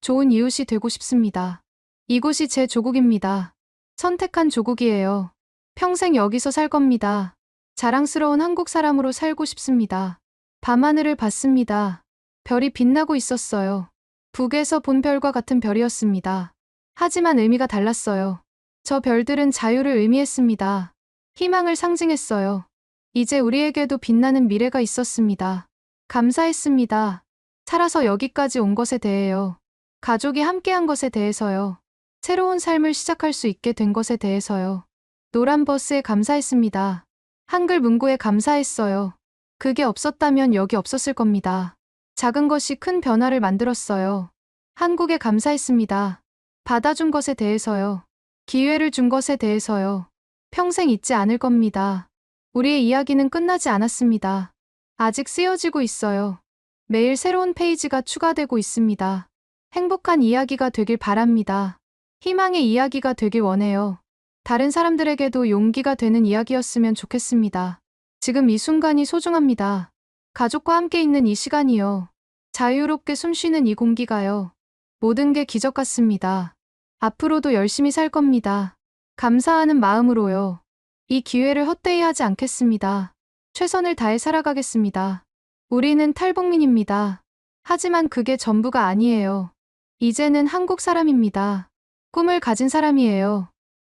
좋은 이웃이 되고 싶습니다. 이곳이 제 조국입니다. 선택한 조국이에요. 평생 여기서 살 겁니다. 자랑스러운 한국 사람으로 살고 싶습니다. 밤하늘을 봤습니다. 별이 빛나고 있었어요. 북에서 본 별과 같은 별이었습니다. 하지만 의미가 달랐어요. 저 별들은 자유를 의미했습니다. 희망을 상징했어요. 이제 우리에게도 빛나는 미래가 있었습니다. 감사했습니다. 살아서 여기까지 온 것에 대해요. 가족이 함께한 것에 대해서요. 새로운 삶을 시작할 수 있게 된 것에 대해서요. 노란 버스에 감사했습니다. 한글 문구에 감사했어요. 그게 없었다면 여기 없었을 겁니다. 작은 것이 큰 변화를 만들었어요. 한국에 감사했습니다. 받아준 것에 대해서요. 기회를 준 것에 대해서요. 평생 잊지 않을 겁니다. 우리의 이야기는 끝나지 않았습니다. 아직 쓰여지고 있어요. 매일 새로운 페이지가 추가되고 있습니다. 행복한 이야기가 되길 바랍니다. 희망의 이야기가 되길 원해요. 다른 사람들에게도 용기가 되는 이야기였으면 좋겠습니다. 지금 이 순간이 소중합니다. 가족과 함께 있는 이 시간이요. 자유롭게 숨쉬는 이 공기가요. 모든 게 기적 같습니다. 앞으로도 열심히 살 겁니다. 감사하는 마음으로요. 이 기회를 헛되이 하지 않겠습니다. 최선을 다해 살아가겠습니다. 우리는 탈북민입니다. 하지만 그게 전부가 아니에요. 이제는 한국 사람입니다. 꿈을 가진 사람이에요.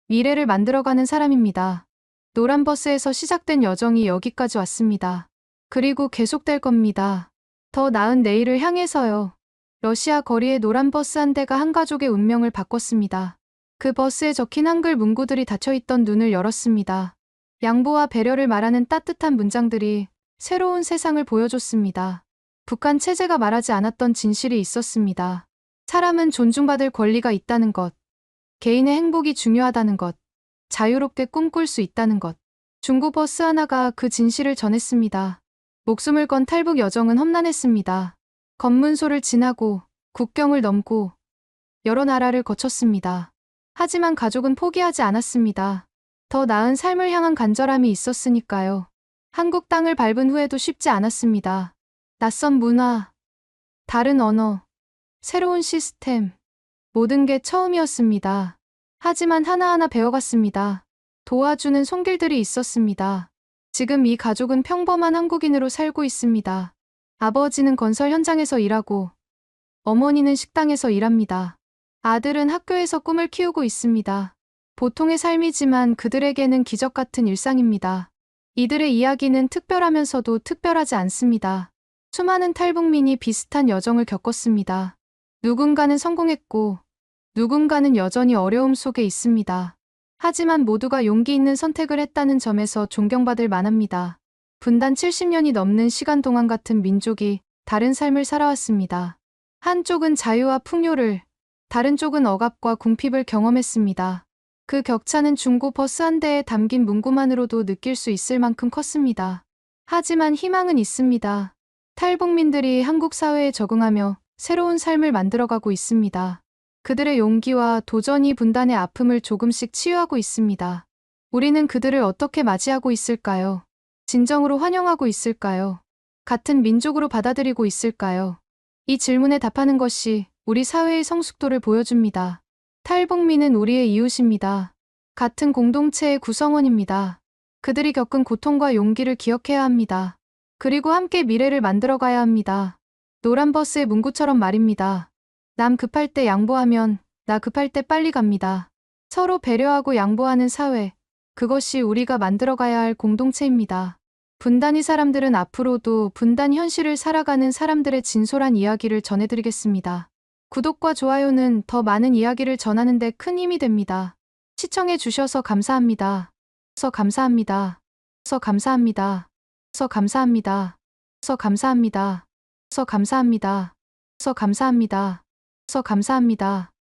미래를 만들어가는 사람입니다. 노란 버스에서 시작된 여정이 여기까지 왔습니다. 그리고 계속될 겁니다. 더 나은 내일을 향해서요. 러시아 거리의 노란 버스 한 대가 한 가족의 운명을 바꿨습니다. 그 버스에 적힌 한글 문구들이 닫혀있던 눈을 열었습니다. 양보와 배려를 말하는 따뜻한 문장들이 새로운 세상을 보여줬습니다. 북한 체제가 말하지 않았던 진실이 있었습니다. 사람은 존중받을 권리가 있다는 것, 개인의 행복이 중요하다는 것, 자유롭게 꿈꿀 수 있다는 것. 중고 버스 하나가 그 진실을 전했습니다. 목숨을 건 탈북 여정은 험난했습니다. 검문소를 지나고 국경을 넘고 여러 나라를 거쳤습니다. 하지만 가족은 포기하지 않았습니다. 더 나은 삶을 향한 간절함이 있었으니까요. 한국 땅을 밟은 후에도 쉽지 않았습니다. 낯선 문화, 다른 언어, 새로운 시스템, 모든 게 처음이었습니다. 하지만 하나하나 배워갔습니다. 도와주는 손길들이 있었습니다. 지금 이 가족은 평범한 한국인으로 살고 있습니다. 아버지는 건설 현장에서 일하고 어머니는 식당에서 일합니다. 아들은 학교에서 꿈을 키우고 있습니다. 보통의 삶이지만 그들에게는 기적 같은 일상입니다. 이들의 이야기는 특별하면서도 특별하지 않습니다. 수많은 탈북민이 비슷한 여정을 겪었습니다. 누군가는 성공했고 누군가는 여전히 어려움 속에 있습니다. 하지만 모두가 용기 있는 선택을 했다는 점에서 존경받을 만합니다. 분단 70년이 넘는 시간 동안 같은 민족이 다른 삶을 살아왔습니다. 한쪽은 자유와 풍요를, 다른 쪽은 억압과 궁핍을 경험했습니다. 그 격차는 중고 버스 한 대에 담긴 문구만으로도 느낄 수 있을 만큼 컸습니다. 하지만 희망은 있습니다. 탈북민들이 한국 사회에 적응하며 새로운 삶을 만들어가고 있습니다. 그들의 용기와 도전이 분단의 아픔을 조금씩 치유하고 있습니다. 우리는 그들을 어떻게 맞이하고 있을까요? 진정으로 환영하고 있을까요? 같은 민족으로 받아들이고 있을까요? 이 질문에 답하는 것이 우리 사회의 성숙도를 보여줍니다. 탈북민은 우리의 이웃입니다. 같은 공동체의 구성원입니다. 그들이 겪은 고통과 용기를 기억해야 합니다. 그리고 함께 미래를 만들어가야 합니다. 노란 버스의 문구처럼 말입니다. 남 급할 때 양보하면 나 급할 때 빨리 갑니다. 서로 배려하고 양보하는 사회, 그것이 우리가 만들어가야 할 공동체입니다. 분단이 사람들은 앞으로도 분단 현실을 살아가는 사람들의 진솔한 이야기를 전해드리겠습니다. 구독과 좋아요는 더 많은 이야기를 전하는 데 큰 힘이 됩니다. 시청해 주셔서 감사합니다. 감사합니다. 감사합니다. 감사합니다. 감사합니다. 감사합니다. 감사합니다. 감사합니다.